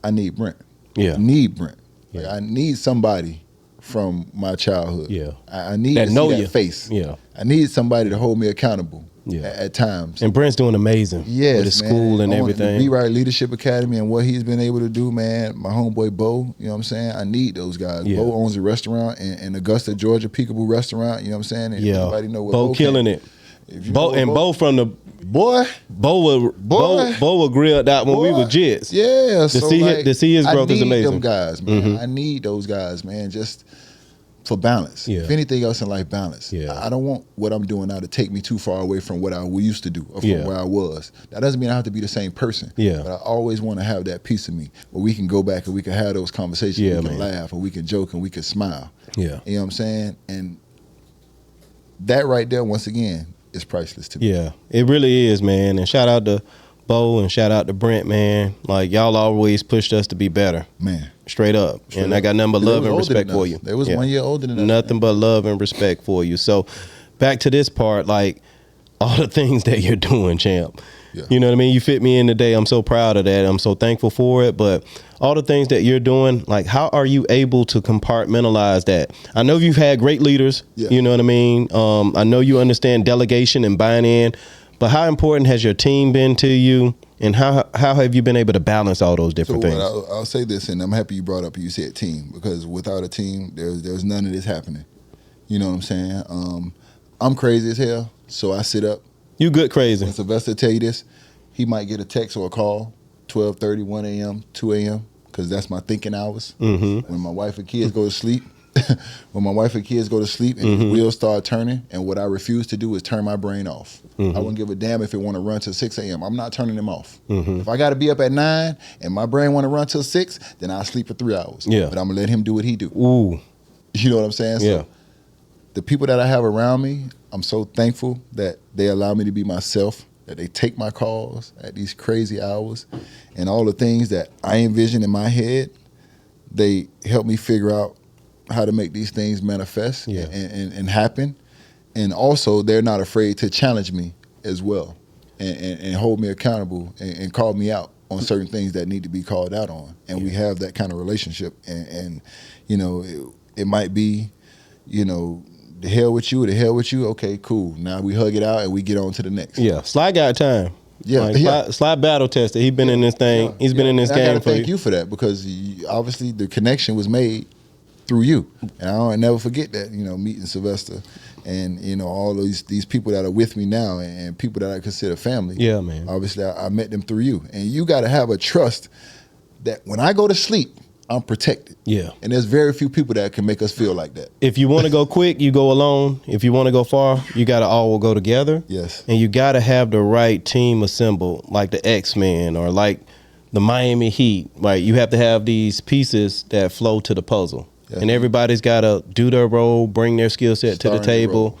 I need Brent. Yeah. I need Brent. Like, Yeah. I need somebody from my childhood. Yeah. I need That to know see you. that face. Yeah. I need somebody to hold me accountable at times. And Brent's doing amazing. Yes, with his man. school and On everything. The Be Right Leadership Academy and what he's been able to do, man. My homeboy Bo, you know what I'm saying? I need those guys. Yeah. Bo owns a restaurant in Augusta, Georgia, Peekaboo Restaurant. You know what I'm saying? And Yeah. everybody know what Bo killing it. If you know what Bo from the boy. Bo was grilled out when we were Jits. Yeah. To see his growth is I need amazing. them guys, man. Mhm. I need those guys, man. Just for balance. Yeah. If anything else in life, balance. Yeah. I don't want what I'm doing now to take me too far away from what I used to do or from Yeah. where I was. That doesn't mean I have to be the same person. Yeah. But I always want to have that piece of me where we can go back and we can have those conversations. Yeah, we can man. laugh and we can joke and we can smile. Yeah. You know what I'm saying? And that right there, once again, is priceless to me. Yeah, it really is, man. And shout out to Bo and shout out to Brent, man. Like, y'all always pushed us to be better. Man. Straight up. Straight and up. I got nothing but They love was and older respect than for us. you. They was 1 year older than us. Nothing but love and respect for you. So back to this part, like all the things that you're doing, champ. Yeah. You know what I mean? You fit me in today. I'm so proud of that. I'm so thankful for it. But all the things that you're doing, like, how are you able to compartmentalize that? I know you've had great leaders. Yeah. You know what I mean? I know you understand delegation and buying in. But how important has your team been to you? And how have you been able to balance all those different things? I'll say this, and I'm happy you brought up, you said team, because without a team, there's none of this happening. You know what I'm saying? I'm crazy as hell, so I sit up. You good crazy. When Sylvester tell you this, he might get a text or a call, 12:30, 1 a.m., 2 a.m., because that's my thinking hours. Mm-hmm. When my wife and kids go to sleep, and the wheels start turning, and what I refuse to do is turn my brain off. Mm-hmm. I wouldn't give a damn if it want to run till 6 a.m. I'm not turning them off. Mm-hmm. If I got to be up at 9 and my brain want to run till 6, then I'll sleep for 3 hours. Yeah. But I'm going to let him do what he do. Ooh. You know what I'm saying? Yeah. So the people that I have around me, I'm so thankful that they allow me to be myself, that they take my calls at these crazy hours, and all the things that I envision in my head, they help me figure out how to make these things manifest and happen. And also, they're not afraid to challenge me as well and hold me accountable and call me out on certain things that need to be called out on. And we have that kind of relationship. And you know, it might be, you know, the hell with you. Okay, cool. Now we hug it out and we get on to the next. Yeah, Sly got time. Yeah, Like, Sly battle tested. He's been in this thing. Yeah, He's been in this and I game gotta for thank you for that, because obviously the connection was made through you, and I'll never forget that. You know, meeting Sylvester, and you know all these people that are with me now, and people that I consider family. Yeah, man. Obviously, I met them through you, and you got to have a trust that when I go to sleep, I'm protected. Yeah. And there's very few people that can make us feel like that. If you want to go quick, you go alone. If you want to go far, you got to all go together. Yes. And you got to have the right team assembled, like the X-Men or like the Miami Heat. Right? You have to have these pieces that flow to the puzzle. Yeah. And everybody's got to do their role, bring their skill set to the table.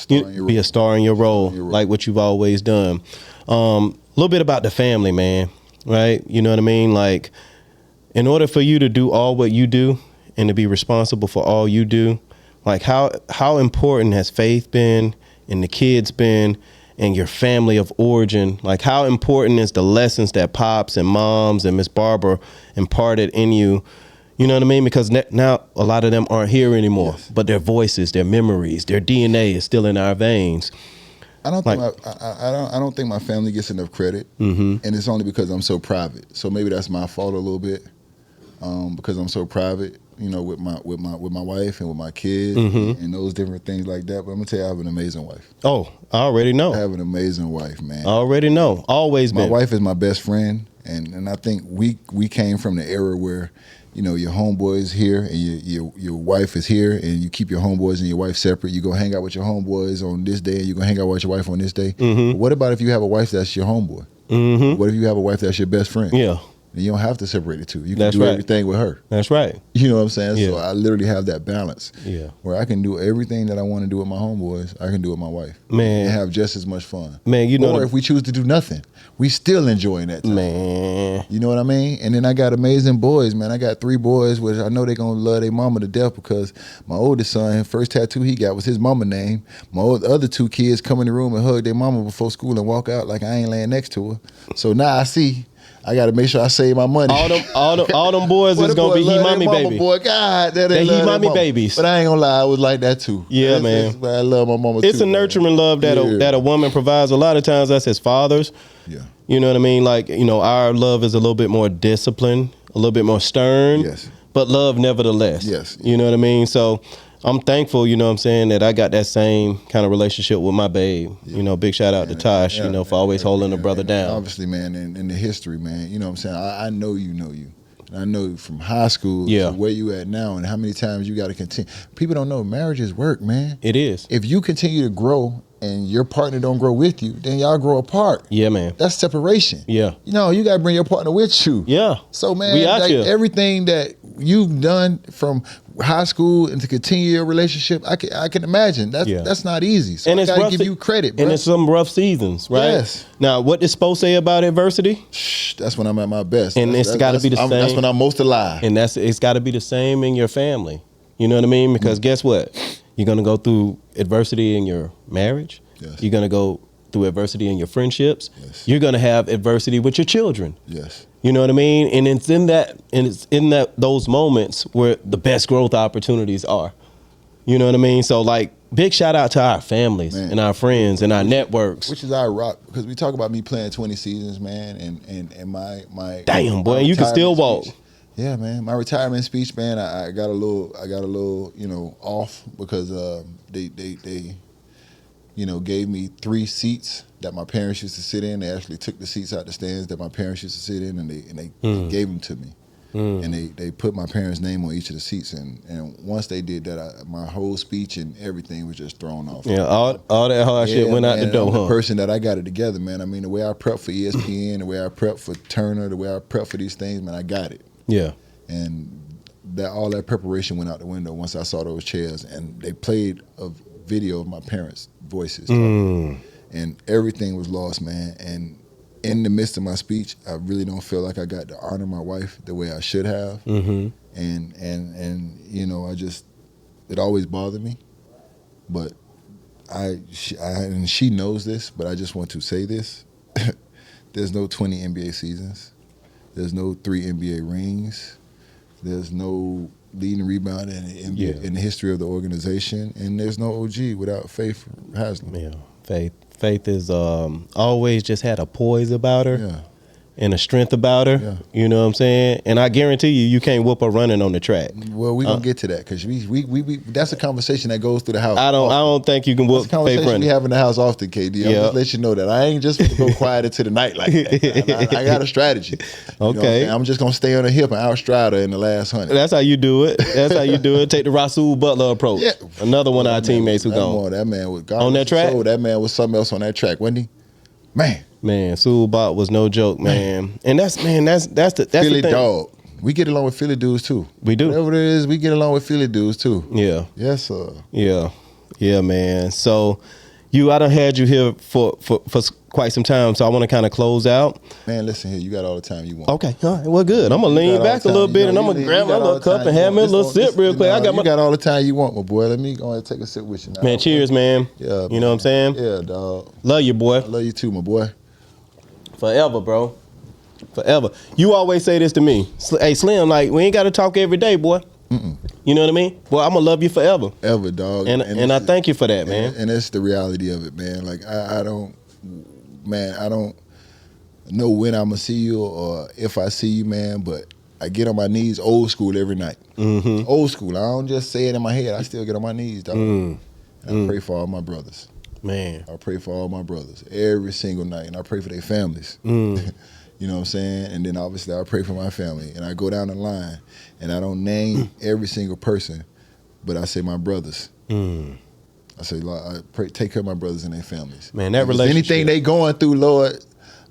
Be a star in your role, like what you've always done. A little bit about the family, man, right? You know what I mean? Like, in order for you to do all what you do and to be responsible for all you do, like how important has faith been and the kids been and your family of origin? Like, how important is the lessons that Pops and Moms and Miss Barbara imparted in you? You know what I mean? Because now a lot of them aren't here anymore, yes, but their voices, their memories, their DNA is still in our veins. I don't think my family gets enough credit, and it's only because I'm so private. So maybe that's my fault a little bit, because I'm so private, you know, with my wife and with my kids and those different things like that. But I'm gonna tell you, I have an amazing wife. Oh, I already know. I have an amazing wife, man. I already know. Always been. My wife is my best friend, and I think we came from the era where, you know, your homeboy is here and your wife is here, and you keep your homeboys and your wife separate. You go hang out with your homeboys on this day, and you go hang out with your wife on this day. But what about if you have a wife that's your homeboy? What if you have a wife that's your best friend? Yeah. And you don't have to separate the two. You can That's do right. everything with her. That's right. You know what I'm saying? Yeah. So I literally have that balance. Yeah. Where I can do everything that I want to do with my homeboys, I can do with my wife. Man. And have just as much fun. Man, you know. Or if we choose to do nothing, we still enjoying that time. Man. You know what I mean? And then I got amazing boys, man. I got 3 boys, which I know they're going to love their mama to death because my oldest son, first tattoo he got was his mama name. My other 2 kids come in the room and hug their mama before school and walk out like I ain't laying next to her. So now I see I got to make sure I save my money. All them boys is going to be he mommy baby. Boy, God, they he mommy babies. But I ain't going to lie, I was like that too. Yeah, man. I love my mama too. It's a nurturing love that a woman provides. A lot of times us as fathers. Yeah. You know what I mean? Like, our love is a little bit more disciplined, a little bit more stern. Yes. But love nevertheless. Yes. You know what I mean? So I'm thankful, you know what I'm saying, that I got that same kind of relationship with my babe. Yeah. Big shout out to Tosh, for always holding a brother down. Obviously, man, in the history, man, you know what I'm saying? I know you know you. And I know from high school to where you at now and how many times you got to continue. People don't know marriage is work, man. It is. If you continue to grow and your partner don't grow with you, then y'all grow apart. Yeah, man. That's separation. Yeah. You got to bring your partner with you. Yeah. So, man, everything that you've done from high school and to continue your relationship, I can imagine. That's not easy. So and I it's got to give you credit, bro. And it's some rough seasons, right? Yes. Now, what does Spo say about adversity? That's when I'm at my best. And it's got to be the same. That's when I'm most alive. And it's got to be the same in your family. You know what I mean? Because guess what? You're going to go through adversity in your marriage. Yes. You're going to go through adversity in your friendships. Yes. You're going to have adversity with your children. Yes. You know what I mean? And it's in those moments where the best growth opportunities are. You know what I mean? So like big shout out to our families and our friends and our networks. Which is our rock, because we talk about me playing 20 seasons, man, and my damn boy, you can still walk. Speech. Yeah, man. My retirement speech, man, I got a little, off because they gave me 3 seats that my parents used to sit in. They actually took the seats out the stands that my parents used to sit in, and they gave them to me. And they put my parents' name on each of the seats. And once they did that, my whole speech and everything was just thrown off. Yeah, all that hard shit went out the door, The person that I got it together, man. I mean, the way I prepped for ESPN, the way I prepped for Turner, the way I prepped for these things, man, I got it. Yeah. And all that preparation went out the window once I saw those chairs. And they played a video of my parents' voices. And everything was lost, man. And in the midst of my speech, I really don't feel like I got to honor my wife the way I should have. And it always bothered me. But and she knows this, but I just want to say this. There's no 20 NBA seasons. There's no 3 NBA rings. There's no leading rebounder in the NBA, in the history of the organization. And there's no OG without Faith Haslem. Yeah, Faith is always just had a poise about her and a strength about her. Yeah. You know what I'm saying? And I guarantee you can't whoop her running on the track. Well, we're going to get to that because we that's a conversation that goes through the house. I don't think you can whoop Faith running. That's a conversation we have in the house often, KD. I'll just let you know that I ain't just going to go quiet into the night like that. I got a strategy. Okay. I'm just going to stay on the hip and outstride her in the last 100. That's how you do it. Take the Rasul Butler approach. Yeah. Another one of our teammates who gone. That man was on that track. That man was something else on that track, wasn't he? Man, Sulbot was no joke, man. And that's the Philly thing. dog. We get along with Philly dudes too. We do. Whatever it is, we get along with Philly dudes too. Yeah. Yes, sir. Yeah, man. So I done had you here for quite some time, so I want to kind of close out. Man, listen here, you got all the time you want. Okay, all right, well, good. I'm gonna lean back a little bit, and I'm gonna grab my little cup and have me a little sip real quick. You got all the time you want, my boy. Let me go ahead and take a sip with you now. Man, cheers, man. Yeah, you know what I'm saying? Yeah, dog. Love you, boy. I love you too, my boy. Forever, bro. Forever. You always say this to me. Hey, Slim, like, we ain't got to talk every day, boy. You know what I mean? Boy, I'm going to love you forever. Ever, dog. And I thank you for that, man. And that's the reality of it, man. Like, I don't know when I'm going to see you or if I see you, man, but I get on my knees old school every night. Old school. I don't just say it in my head. I still get on my knees, dog. And I pray for all my brothers. Man. I pray for all my brothers every single night, and I pray for their families. You know what I'm saying? And then obviously I pray for my family, and I go down the line, and I don't name every single person, but I say my brothers. I say, Lord, I pray, take care of my brothers and their families. Man, that relationship. Anything they going through, Lord,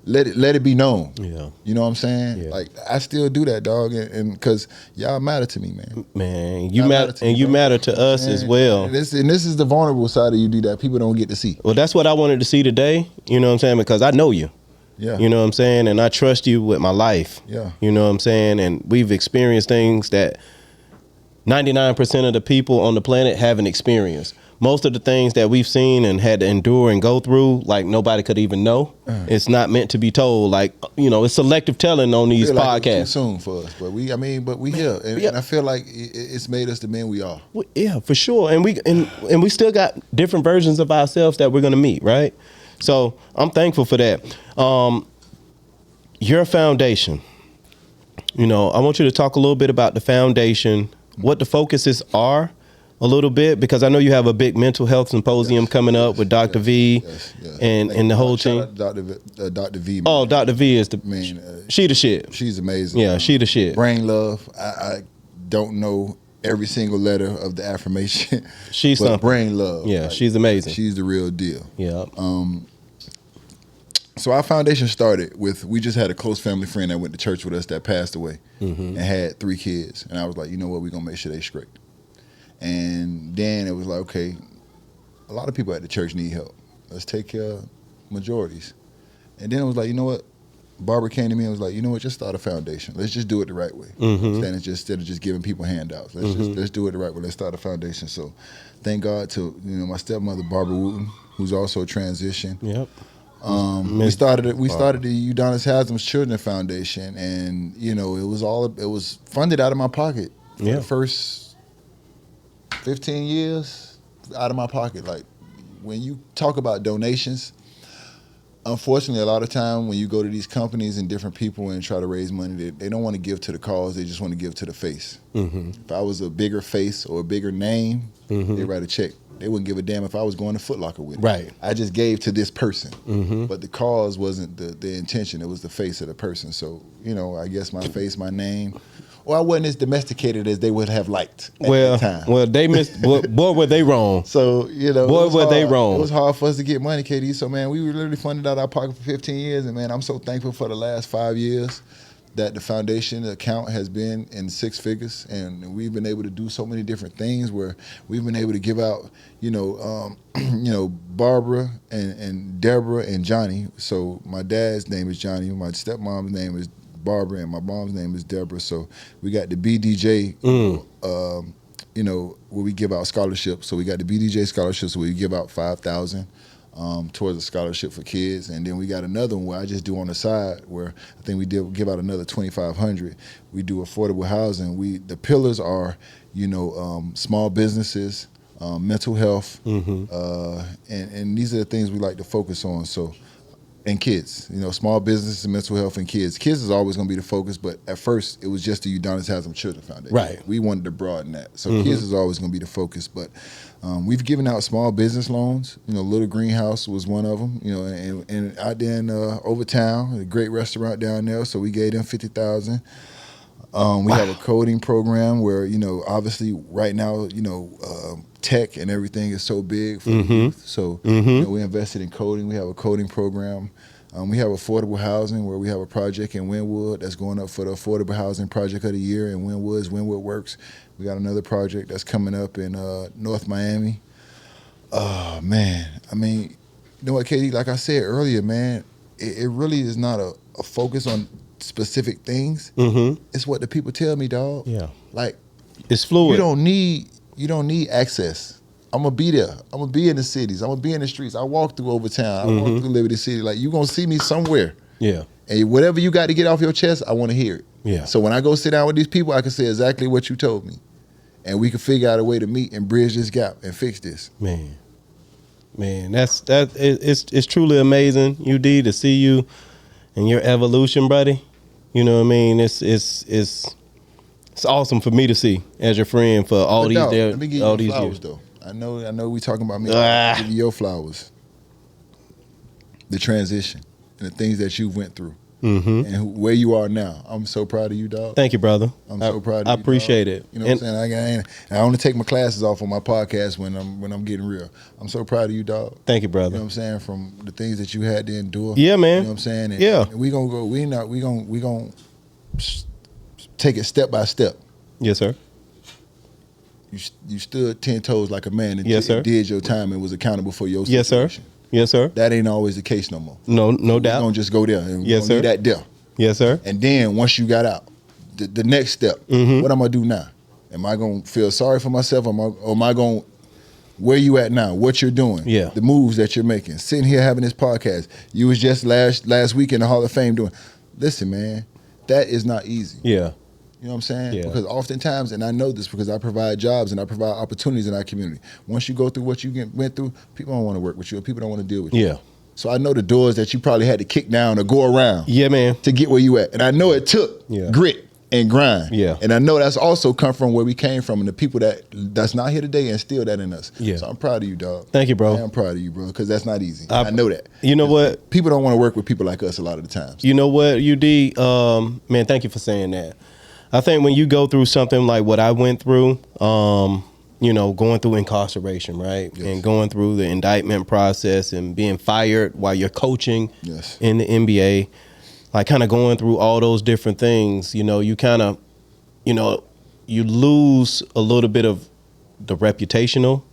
let it be known. Yeah. You know what I'm saying? Yeah. Like I still do that, dog, and because y'all matter to me, man. Man, you Y'all matter, to me, and you bro. matter to us as well. And this is the vulnerable side of you, D, that people don't get to see. Well, that's what I wanted to see today. You know what I'm saying? Because I know you. Yeah. You know what I'm saying? And I trust you with my life. Yeah. You know what I'm saying? And we've experienced things that 99% of the people on the planet haven't experienced. Most of the things that we've seen and had to endure and go through, like nobody could even know. It's not meant to be told. Like, you know, it's selective telling on these Like it was podcasts. too soon for us, but we here, and I feel like it's made us the men we are. Well, yeah, for sure. And we still got different versions of ourselves that we're gonna meet, right? So I'm thankful for that. Your foundation. You know, I want you to talk a little bit about the foundation, what the focuses are a little bit, because I know you have a big mental health symposium coming up with Dr. V and the whole team. Dr. V. Man. Oh, Dr. V is the she the shit. She's amazing. Yeah, she the shit. Brain love. I don't know every single letter of the affirmation. She's but something. Brain love. Yeah, like, she's amazing. She's the real deal. Yeah. So our foundation started with, we just had a close family friend that went to church with us that passed away and had 3 kids. And I was like, you know what, we're going to make sure they straight. And then it was like, okay, a lot of people at the church need help. Let's take care of majorities. And then it was like, you know what, Barbara came to me and was like, you know what, just start a foundation. Let's just do it the right way. Instead of just giving people handouts. Let's do it the right way. Let's start a foundation. So thank God to my stepmother, Barbara Wooten, who's also transitioned. Yep. We started the Udonis Haslem's Children Foundation, and it was funded out of my pocket for the first 15 years, out of my pocket. Like, when you talk about donations, unfortunately, a lot of time when you go to these companies and different people and try to raise money, they don't want to give to the cause, they just want to give to the face. If I was a bigger face or a bigger name, they write a check. They wouldn't give a damn if I was going to Foot Locker with it. Right. I just gave to this person. But the cause wasn't the intention. It was the face of the person. So, I guess my face, my name, I wasn't as domesticated as they would have liked at that time. Well, they missed. boy, were they wrong. So, boy, were they wrong. It was hard for us to get money, KD. So, man, we were literally funded out of our pocket for 15 years. And, man, I'm so thankful for the last 5 years that the foundation account has been in 6 figures, and we've been able to do so many different things where we've been able to give out, Barbara and Deborah and Johnny. So my dad's name is Johnny, my stepmom's name is Barbara, and my mom's name is Deborah. So we got the BDJ, where we give out scholarships. So we got the BDJ scholarships where we give out $5,000. Towards a scholarship for kids, and then we got another one where I just do on the side where I think we did give out another $2,500. We do affordable housing. The pillars are, small businesses, mental health, and these are the things we like to focus on. So, and kids, small businesses, mental health, and kids. Kids is always going to be the focus, but at first it was just the Udonis Haslem Children Foundation. Right. We wanted to broaden that. So kids is always going to be the focus, but we've given out small business loans. Little Greenhouse was one of them. And out there in Overtown, a great restaurant down there. So we gave them $50,000. We have a coding program where obviously right now tech and everything is so big for the youth. So we invested in coding. We have a coding program. We have affordable housing where we have a project in Wynwood that's going up for the Affordable Housing Project of the Year in Wynwood Works. We got another project that's coming up in North Miami. Oh, man. I mean, you know what, Katie? Like I said earlier, man, it really is not a focus on specific things. It's what the people tell me, dog. Yeah. Like, it's fluid. You don't need access. I'm gonna be there. I'm gonna be in the cities. I'm gonna be in the streets. I walk through Overtown. I walk through Liberty City. Like, you gonna see me somewhere. Yeah. And whatever you got to get off your chest, I want to hear it. Yeah. So when I go sit down with these people, I can say exactly what you told me, and we can figure out a way to meet and bridge this gap and fix this. Man, it's truly amazing, UD, to see you and your evolution, buddy. You know what I mean? It's awesome for me to see as your friend for all these years. Let me give you flowers, years. Though. I know we talking about me. Give you your flowers. The transition and the things that you went through. and where you are now. I'm so proud of you, dog. Thank you, brother. I'm so proud of you. I appreciate dog. it. You know what I'm saying? I only take my classes off on my podcast when I'm getting real. I'm so proud of you, dog. Thank you, brother. You know what I'm saying? From the things that you had to endure. Yeah, man. You know what I'm saying? And, yeah. and we gonna go. We gonna take it step by step. Yes, sir. You stood 10 toes like a man and, yes, sir. did your time and was accountable for your yes, situation. Sir. Yes, sir. That ain't always the case no more. No doubt. We're gonna just go there and yes, sir. Leave that there. Yes, sir. And then once you got out, the next step, what am I gonna do now? Am I gonna feel sorry for myself? Or am I gonna where you at now? What you're doing? Yeah. The moves that you're making. Sitting here having this podcast. You was just last week in the Hall of Fame doing. Listen, man, that is not easy. Yeah. You know what I'm saying? Yeah. Because oftentimes, and I know this because I provide jobs and I provide opportunities in our community. Once you go through what you went through, people don't want to work with you or people don't want to deal with you. Yeah. So I know the doors that you probably had to kick down or go around. Yeah, man. To get where you at. And I know it took grit and grind. Yeah. And I know that's also come from where we came from and the people that's not here today instill that in us. Yeah. So I'm proud of you, dog. Thank you, bro. I am proud of you, bro, because that's not easy. I know that. You know what? People don't want to work with people like us a lot of the times. You know what, UD? Man, thank you for saying that. I think when you go through something like what I went through, going through incarceration, right? Yes. And going through the indictment process and being fired while you're coaching in the NBA, like kind of going through all those different things, you kind of, you lose a little bit of the reputational,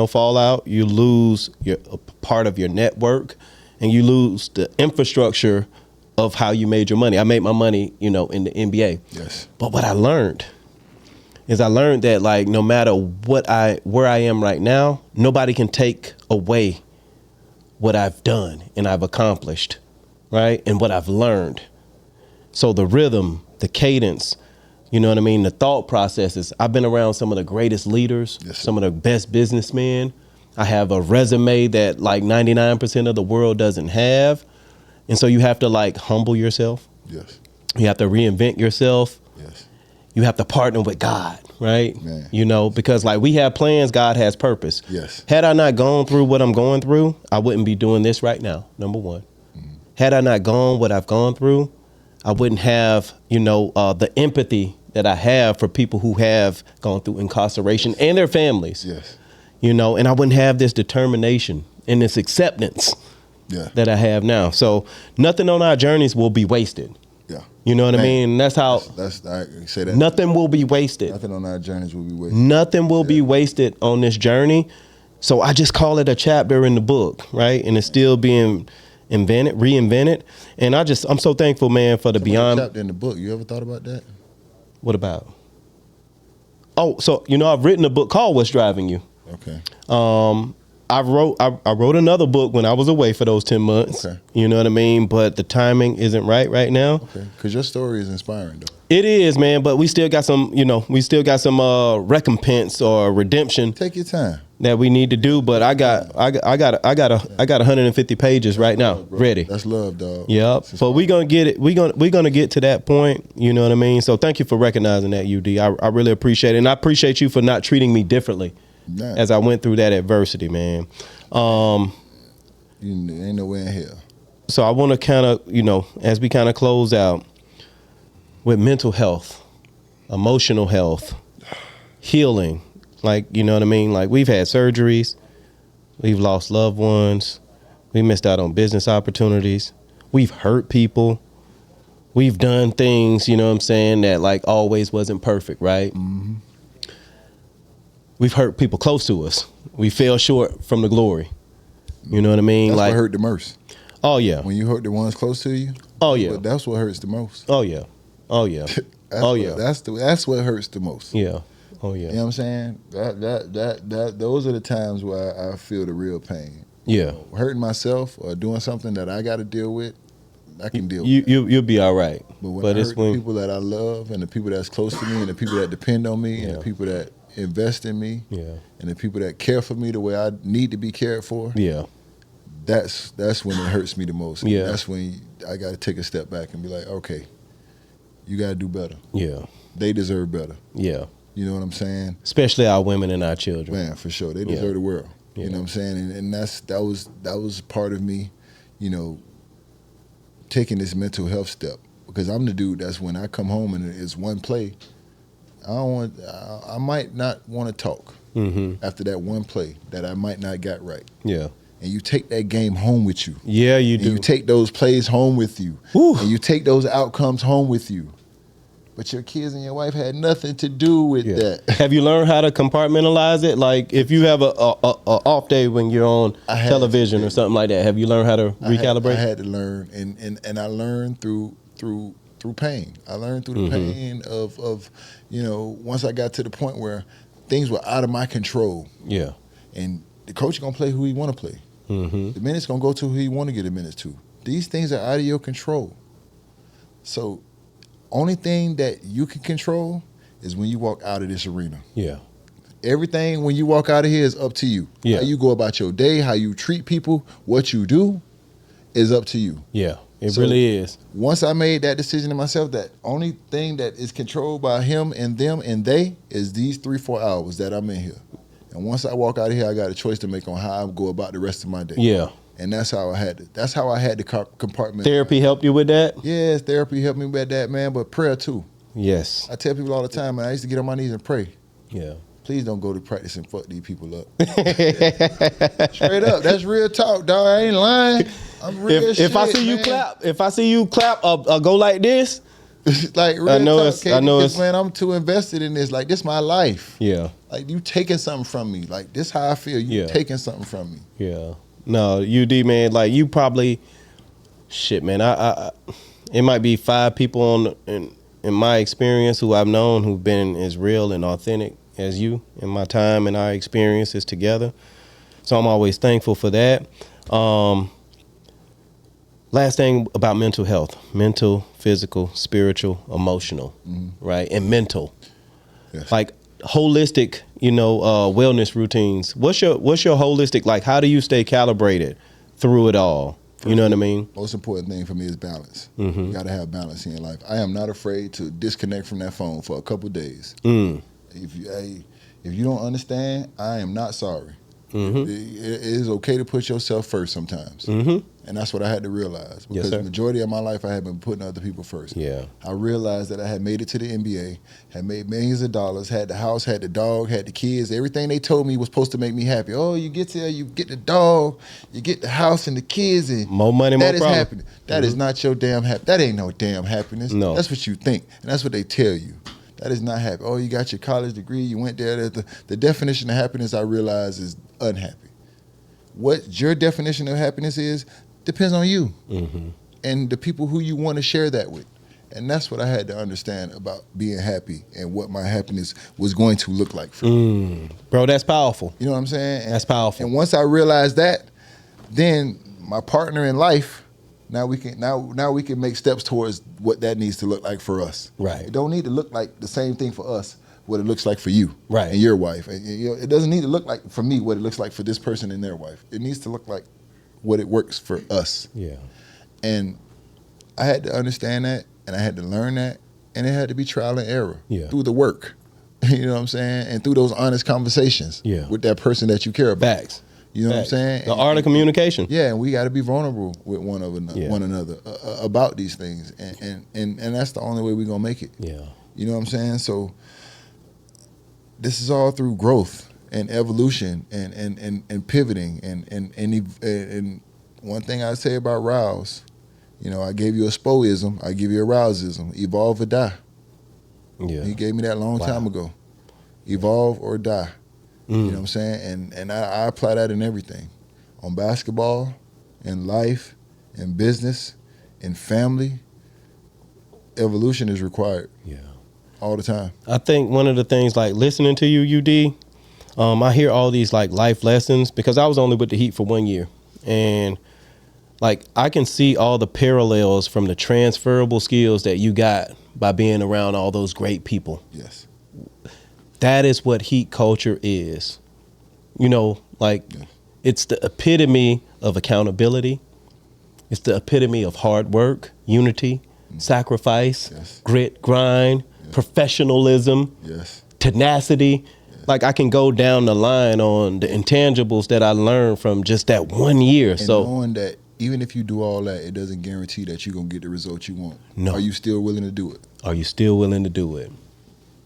fallout. You lose a part of your network and you lose the infrastructure of how you made your money. I made my money, in the NBA. Yes. But what I learned that like no matter where I am right now, nobody can take away what I've done and I've accomplished, right? And what I've learned. So the rhythm, the cadence, the thought processes. I've been around some of the greatest leaders, some of the best businessmen. I have a resume that like 99% of the world doesn't have. And so you have to like humble yourself. Yes. You have to reinvent yourself. Yes. You have to partner with God, right? Man. Because like we have plans, God has purpose. Yes. Had I not gone through what I'm going through, I wouldn't be doing this right now, number one. Had I not gone what I've gone through, I wouldn't have, the empathy that I have for people who have gone through incarceration and their families. Yes. And I wouldn't have this determination and this acceptance that I have now. So nothing on our journeys will be wasted. Yeah. You know what I mean? That's how I say that. nothing will be wasted. Nothing on our journeys will be wasted. Nothing will be wasted on this journey. So I just call it a chapter in the book, right? And it's still being reinvented. And I'm so thankful, man, for the beyond. Chapter in the book. You ever thought about that? What about? Oh, so I've written a book called What's Driving You. Okay. I wrote another book when I was away for those 10 months. Okay. You know what I mean? But the timing isn't right now. Okay. Because your story is inspiring, though. It is, man. But we still got some, recompense or redemption. Take your time. That we need to do. But I got 150 pages right now, ready. That's love, dog. Yep. But we're gonna get it. We're gonna get to that point. You know what I mean? So thank you for recognizing that, UD. I really appreciate it, and I appreciate you for not treating me differently. Nah. As I went through that adversity, man. You ain't nowhere in hell. So I want to kind of, as we kind of close out with mental health, emotional health, healing, like, you know what I mean? Like we've had surgeries, we've lost loved ones, we missed out on business opportunities, we've hurt people, we've done things, you know what I'm saying, that like always wasn't perfect, right? Mm-hmm. We've hurt people close to us. We fell short from the glory. You know what I mean? That's like what hurt the most. Oh yeah. When you hurt the ones close to you. Oh yeah. That's what hurts the most. Oh yeah. Oh yeah. That's what hurts the most. Yeah. Oh yeah. You know what I'm saying? That those are the times where I feel the real pain. Yeah. Hurting myself or doing something that I got to deal with, I can deal with. You'll be all right. But when I hurt the people that I love and the people that's close to me and the people that depend on me and the people that invest in me and the people that care for me the way I need to be cared for. Yeah. That's when it hurts me the most. Yeah. That's when I got to take a step back and be like, okay, you got to do better. Yeah. They deserve better. Yeah. You know what I'm saying? Especially our women and our children. Man, for sure. They deserve the world. You know what I'm saying? And that was part of me, taking this mental health step, because I'm the dude that's when I come home and it's one play, I might not want to talk after that one play that I might not got right. Yeah. And you take that game home with you. Yeah, you do. You take those plays home with you. Whew. And you take those outcomes home with you. But your kids and your wife had nothing to do with that. Have you learned how to compartmentalize it? Like if you have a off day when you're on television or something like that, have you learned how to recalibrate? I had to learn, and I learned through pain. I learned through the pain of once I got to the point where things were out of my control. Yeah. And the coach is gonna play who he want to play. The minute's gonna go to who he want to get a minute to. These things are out of your control. So only thing that you can control is when you walk out of this arena. Yeah. Everything when you walk out of here is up to you. Yeah. How you go about your day, how you treat people, what you do is up to you. Yeah, it really is. Once I made that decision to myself, that only thing that is controlled by him and them and they is these 3-4 hours that I'm in here. And once I walk out of here, I got a choice to make on how I go about the rest of my day. Yeah. And that's how I had to compartment. Therapy helped you with that? Yes, therapy helped me with that, man, but prayer too. Yes. I tell people all the time, man, I used to get on my knees and pray. Yeah. Please don't go to practice and fuck these people up. Straight up, that's real talk, dog. I ain't lying. I'm real shit, if I see you clap, I'll go like this. Like real I know talk, it's man, I'm too invested in this. Like, this my life. Yeah. Like, you taking something from me. Like, this how I feel. You taking something from me. Yeah. No, UD, man, like you probably, shit, man, I it might be 5 people in my experience who I've known who've been as real and authentic as you in my time and our experiences together. So I'm always thankful for that. Last thing about mental health: mental, physical, spiritual, emotional, right? And mental. Yes. Like holistic, wellness routines. What's your holistic, like, how do you stay calibrated through it all? You know what I mean? Most important thing for me is balance. You got to have balance in your life. I am not afraid to disconnect from that phone for a couple days. If you don't understand, I am not sorry. It is okay to put yourself first sometimes. And that's what I had to realize, because the majority of my life I had been putting other people first. Yeah. I realized that I had made it to the NBA, had made millions of dollars, had the house, had the dog, had the kids. Everything they told me was supposed to make me happy. Oh, you get there, you get the dog, you get the house and the kids, and more money, more that is problem. happiness. That is not your damn happiness. That ain't no damn happiness. No. That's what you think, and that's what they tell you. That is not happy. Oh, you got your college degree, you went there. The definition of happiness, I realize, is unhappy. What your definition of happiness is depends on you and the people who you want to share that with. And that's what I had to understand about being happy and what my happiness was going to look like for me. Bro, that's powerful. You know what I'm saying? That's powerful. And once I realized that, then my partner in life, now we can make steps towards what that needs to look like for us. Right. It don't need to look like the same thing for us, what it looks like for you right. and your wife. And, it doesn't need to look like for me what it looks like for this person and their wife. It needs to look like what it works for us. Yeah. And I had to understand that, and I had to learn that, and it had to be trial and error through the work. You know what I'm saying? And through those honest conversations with that person that you care about. Facts. You know what I'm saying? The art of communication. Yeah, and we got to be vulnerable with one another about these things, and that's the only way we're gonna make it. Yeah. You know what I'm saying? So this is all through growth and evolution and pivoting and one thing I say about Rouse, I gave you a spoism, I give you a Rouseism, evolve or die. Yeah. He gave me that long time ago. Evolve or die. You know what I'm saying? And I apply that in everything. On basketball, in life, in business, in family. Evolution is required. Yeah. All the time. I think one of the things, like listening to you, UD, I hear all these like life lessons, because I was only with the Heat for 1 year. And like I can see all the parallels from the transferable skills that you got by being around all those great people. Yes. That is what Heat culture is. It's the epitome of accountability. It's the epitome of hard work, unity, sacrifice, grit, grind, professionalism, tenacity. Like I can go down the line on the intangibles that I learned from just that 1 year. And so knowing that even if you do all that, it doesn't guarantee that you're going to get the result you want. No. Are you still willing to do it? Are you still willing to do it?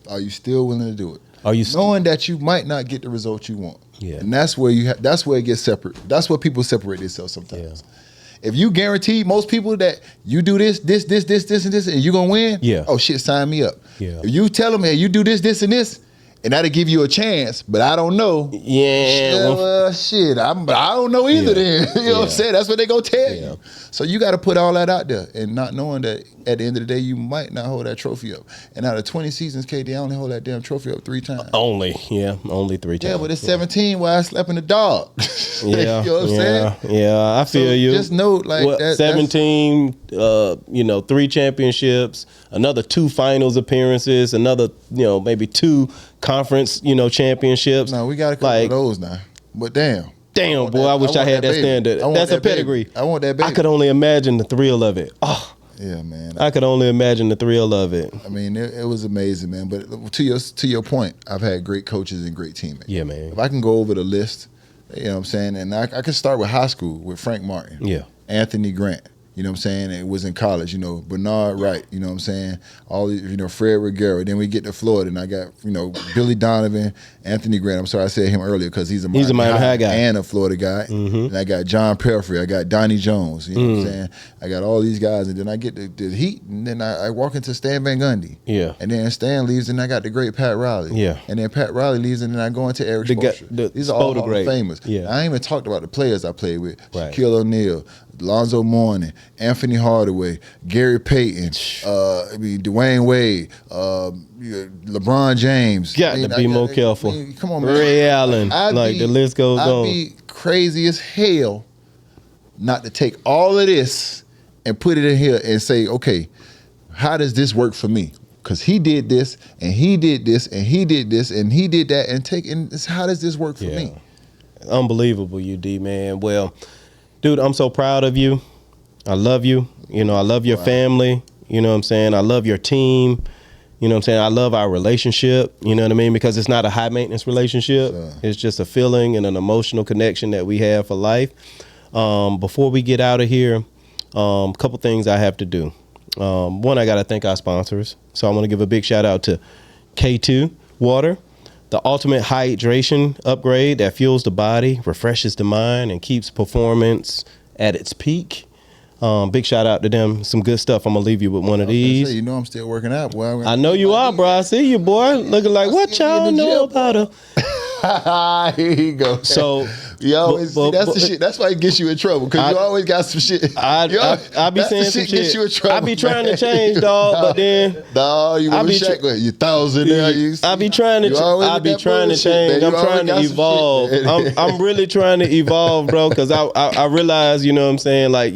Are you still willing to do it? Are you knowing that you might not get the result you want? Yeah. And that's where that's where it gets separate. That's where people separate themselves sometimes. Yeah. If you guarantee most people that you do this, and this, and you're gonna win, oh shit, sign me up. Yeah. If you tell them, hey, you do this, and this, and that'll give you a chance, but I don't know. Yeah. Shit, I don't know either then. You know what I'm saying? That's what they gonna tell you. So you gotta put all that out there and not knowing that at the end of the day, you might not hold that trophy up. And out of 20 seasons, KD, I only hold that damn trophy up 3 times. Only 3 times. Yeah, but it's 17 where I slept in the dog. Yeah. You know what I'm saying? Yeah, I feel you. Just know, like, 17, 3 championships, another 2 finals appearances, another, maybe 2 conference, championships. No, we got a couple of those now. But damn. Damn, boy, I wish I had that standard. That's a pedigree. I want that baby. I could only imagine the thrill of it. Oh. Yeah, man. I could only imagine the thrill of it. I mean, it was amazing, man. But to your point, I've had great coaches and great teammates. Yeah, man. If I can go over the list, you know what I'm saying, and I can start with high school with Frank Martin. Yeah. Anthony Grant. You know what I'm saying? It was in college, Bernard Wright, you know what I'm saying? All these, Fred Ruggiero. Then we get to Florida, and I got, Billy Donovan, Anthony Grant. I'm sorry I said him earlier because he's a Miami High guy and a Florida guy. Mm-hmm. And I got John Pelfrey. I got Donnie Jones. You know what I'm saying? I got all these guys, and then I get the Heat, and then I walk into Stan Van Gundy. Yeah. And then Stan leaves, and I got the great Pat Riley. Yeah. And then Pat Riley leaves, and then I go into Eric Spoelstra. These are all Hall of Famers. Yeah. I ain't even talked about the players I played with. Right. Shaquille O'Neal, Lonzo Mourning, Anthony Hardaway, Gary Payton, Dwayne Wade, LeBron James. Got to be more careful. Come on, man. Ray Allen. The list goes on. I'd be crazy as hell not to take all of this and put it in here and say, okay, how does this work for me? Because he did this, and he did this, and he did this, and he did that, and how does this work for me? Unbelievable, UD, man. Well, dude, I'm so proud of you. I love you. I love your family. You know what I'm saying? I love your team. You know what I'm saying? I love our relationship. You know what I mean? Because it's not a high maintenance relationship. It's just a feeling and an emotional connection that we have for life. Before we get out of here, a couple things I have to do. One, I got to thank our sponsors. So I want to give a big shout out to K2 Water, the ultimate hydration upgrade that fuels the body, refreshes the mind, and keeps performance at its peak. Big shout out to them. Some good stuff. I'm going to leave you with one of these. Say, I'm still working out, boy. I know you are, bro. I see you, boy. Looking like, what y'all know about her? Here you go. So you always that's the shit. That's why it gets you in trouble because you always got some shit. I be saying some shit. Gets you in trouble, I be trying to change, dog, but then you want to check with you 1,000 there. I be trying to. I be trying to change. I'm trying to evolve. I'm really trying to evolve, bro, because I realize, you know what I'm saying, like,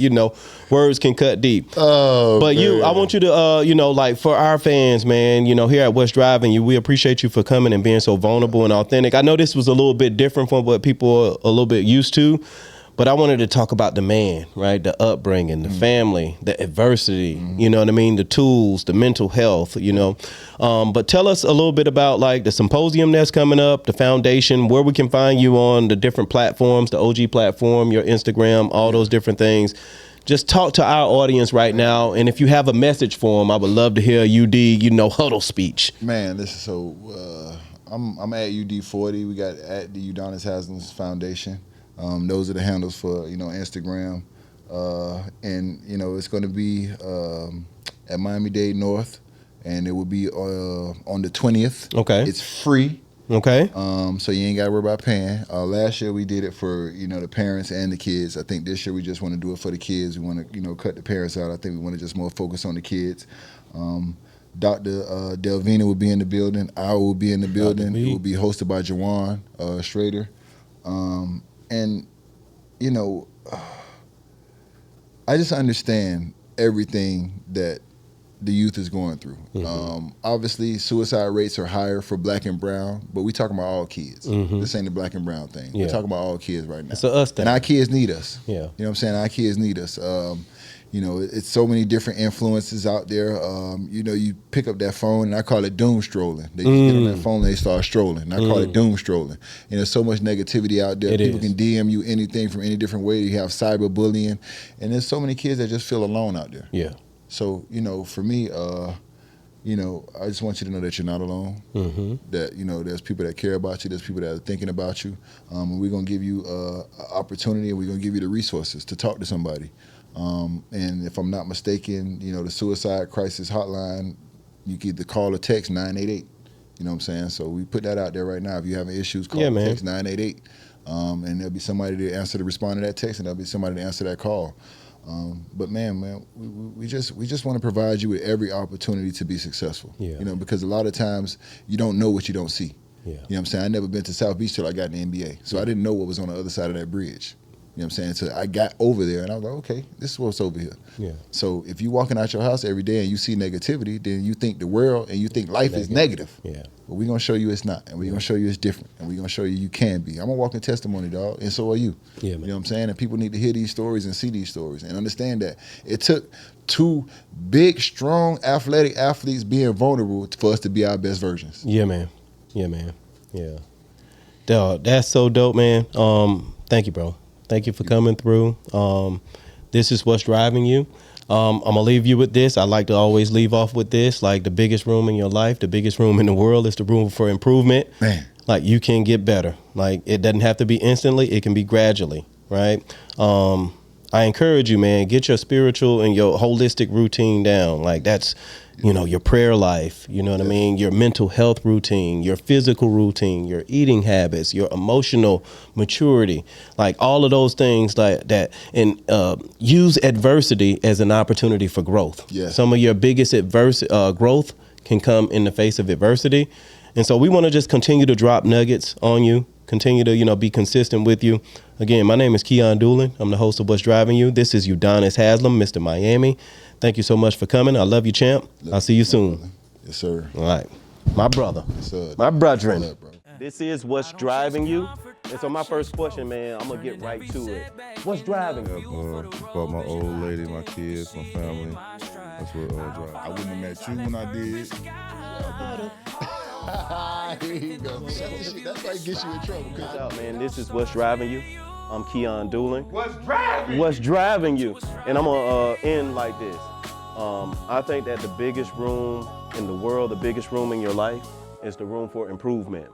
words can cut deep. Oh, but man. I want you to, like, for our fans, man, here at What's Driving, we appreciate you for coming and being so vulnerable and authentic. I know this was a little bit different from what people are a little bit used to, but I wanted to talk about the man, right? The upbringing, the family, the adversity, you know what I mean? The tools, the mental health, But tell us a little bit about, like, the symposium that's coming up, the foundation, where we can find you on the different platforms, the OG platform, your Instagram, all those different things. Just talk to our audience right now, and if you have a message for them, I would love to hear UD, huddle speech. Man, this is so. I'm at UD40. We got at the Udonis Haslem Foundation. Those are the handles for Instagram, and it's going to be at Miami-Dade North, and it will be on the 20th. Okay, it's free. Okay. So you ain't got to worry about paying. Last year we did it for, the parents and the kids. I think this year we just want to do it for the kids. We want to, cut the parents out. I think we want to just more focus on the kids. Dr. Delvina will be in the building. I will be in the building. It will be hosted by Jawan Schrader. And, I just understand everything that the youth is going through. Obviously, suicide rates are higher for black and brown, but we talking about all kids. This ain't the black and brown thing. We're talking about all kids right now. It's a us thing. And our kids need us. Yeah. You know what I'm saying? Our kids need us. You know, it's so many different influences out there. You know, you pick up that phone, and I call it doom strolling. They just get on that phone and they start strolling. And I call it doom strolling. You know, there's so much negativity out there. People can DM you anything from any different way. You have cyberbullying, and there's so many kids that just feel alone out there. Yeah. So, you know, for me, you know, I just want you to know that you're not alone. That, you know, there's people that care about you. There's people that are thinking about you. And we're going to give you an opportunity, and we're going to give you the resources to talk to somebody. And if I'm not mistaken, you know, the suicide crisis hotline, you can either call or text 988. You know what I'm saying? So we put that out there right now. If you're having issues, call or text 988. And there'll be somebody to answer to respond to that text, and there'll be somebody to answer that call. But man, we just want to provide you with every opportunity to be successful. Yeah. You know, because a lot of times you don't know what you don't see. Yeah. You know what I'm saying? I never been to South Beach till I got in the NBA, so I didn't know what was on the other side of that bridge. You know what I'm saying? So I got over there, and I was like, okay, this is what's over here. Yeah. So if you walking out your house every day and you see negativity, then you think the world and you think life is negative. Yeah. But we're going to show you it's not, and we're going to show you it's different, and we're going to show you can be. I'm a walking testimony, dog, and so are you. Yeah, man. You know what I'm saying? And people need to hear these stories and see these stories and understand that it took two big, strong, athletic athletes being vulnerable for us to be our best versions. Yeah, man. Yeah, man. Yeah. Dog, that's so dope, man. Thank you, bro. Thank you for coming through. This is what's driving you. I'm going to leave you with this. I like to always leave off with this. Like, the biggest room in your life, the biggest room in the world is the room for improvement. Man. Like, you can get better. Like, it doesn't have to be instantly. It can be gradually, right? I encourage you, man, get your spiritual and your holistic routine down. Like, that's, you know, your prayer life, you know what I mean? Your mental health routine, your physical routine, your eating habits, your emotional maturity, like all of those things like that. And use adversity as an opportunity for growth. Yeah. Some of your biggest growth can come in the face of adversity. And so we want to just continue to drop nuggets on you, continue to, you know, be consistent with you. Again, my name is Keyon Dooling. I'm the host of What's Driving You. This is Udonis Haslem, Mr. Miami. Thank you so much for coming. I love you, champ. I'll see you soon. Brother. Yes, sir. All right. My brother. Yes, sir. My brethren. What's up, bro? This is What's Driving You. And so my first question, man, I'm going to get right to it. What's driving you? About my old lady, my kids, my family. That's what drives. I wouldn't have met you when I did. Here you go. Shut this shit. That's why it gets you in trouble. What's up, man? This is What's Driving You. I'm Keyon Dooling. What's driving you? And I'm going to end like this. I think that the biggest room in the world, the biggest room in your life is the room for improvement.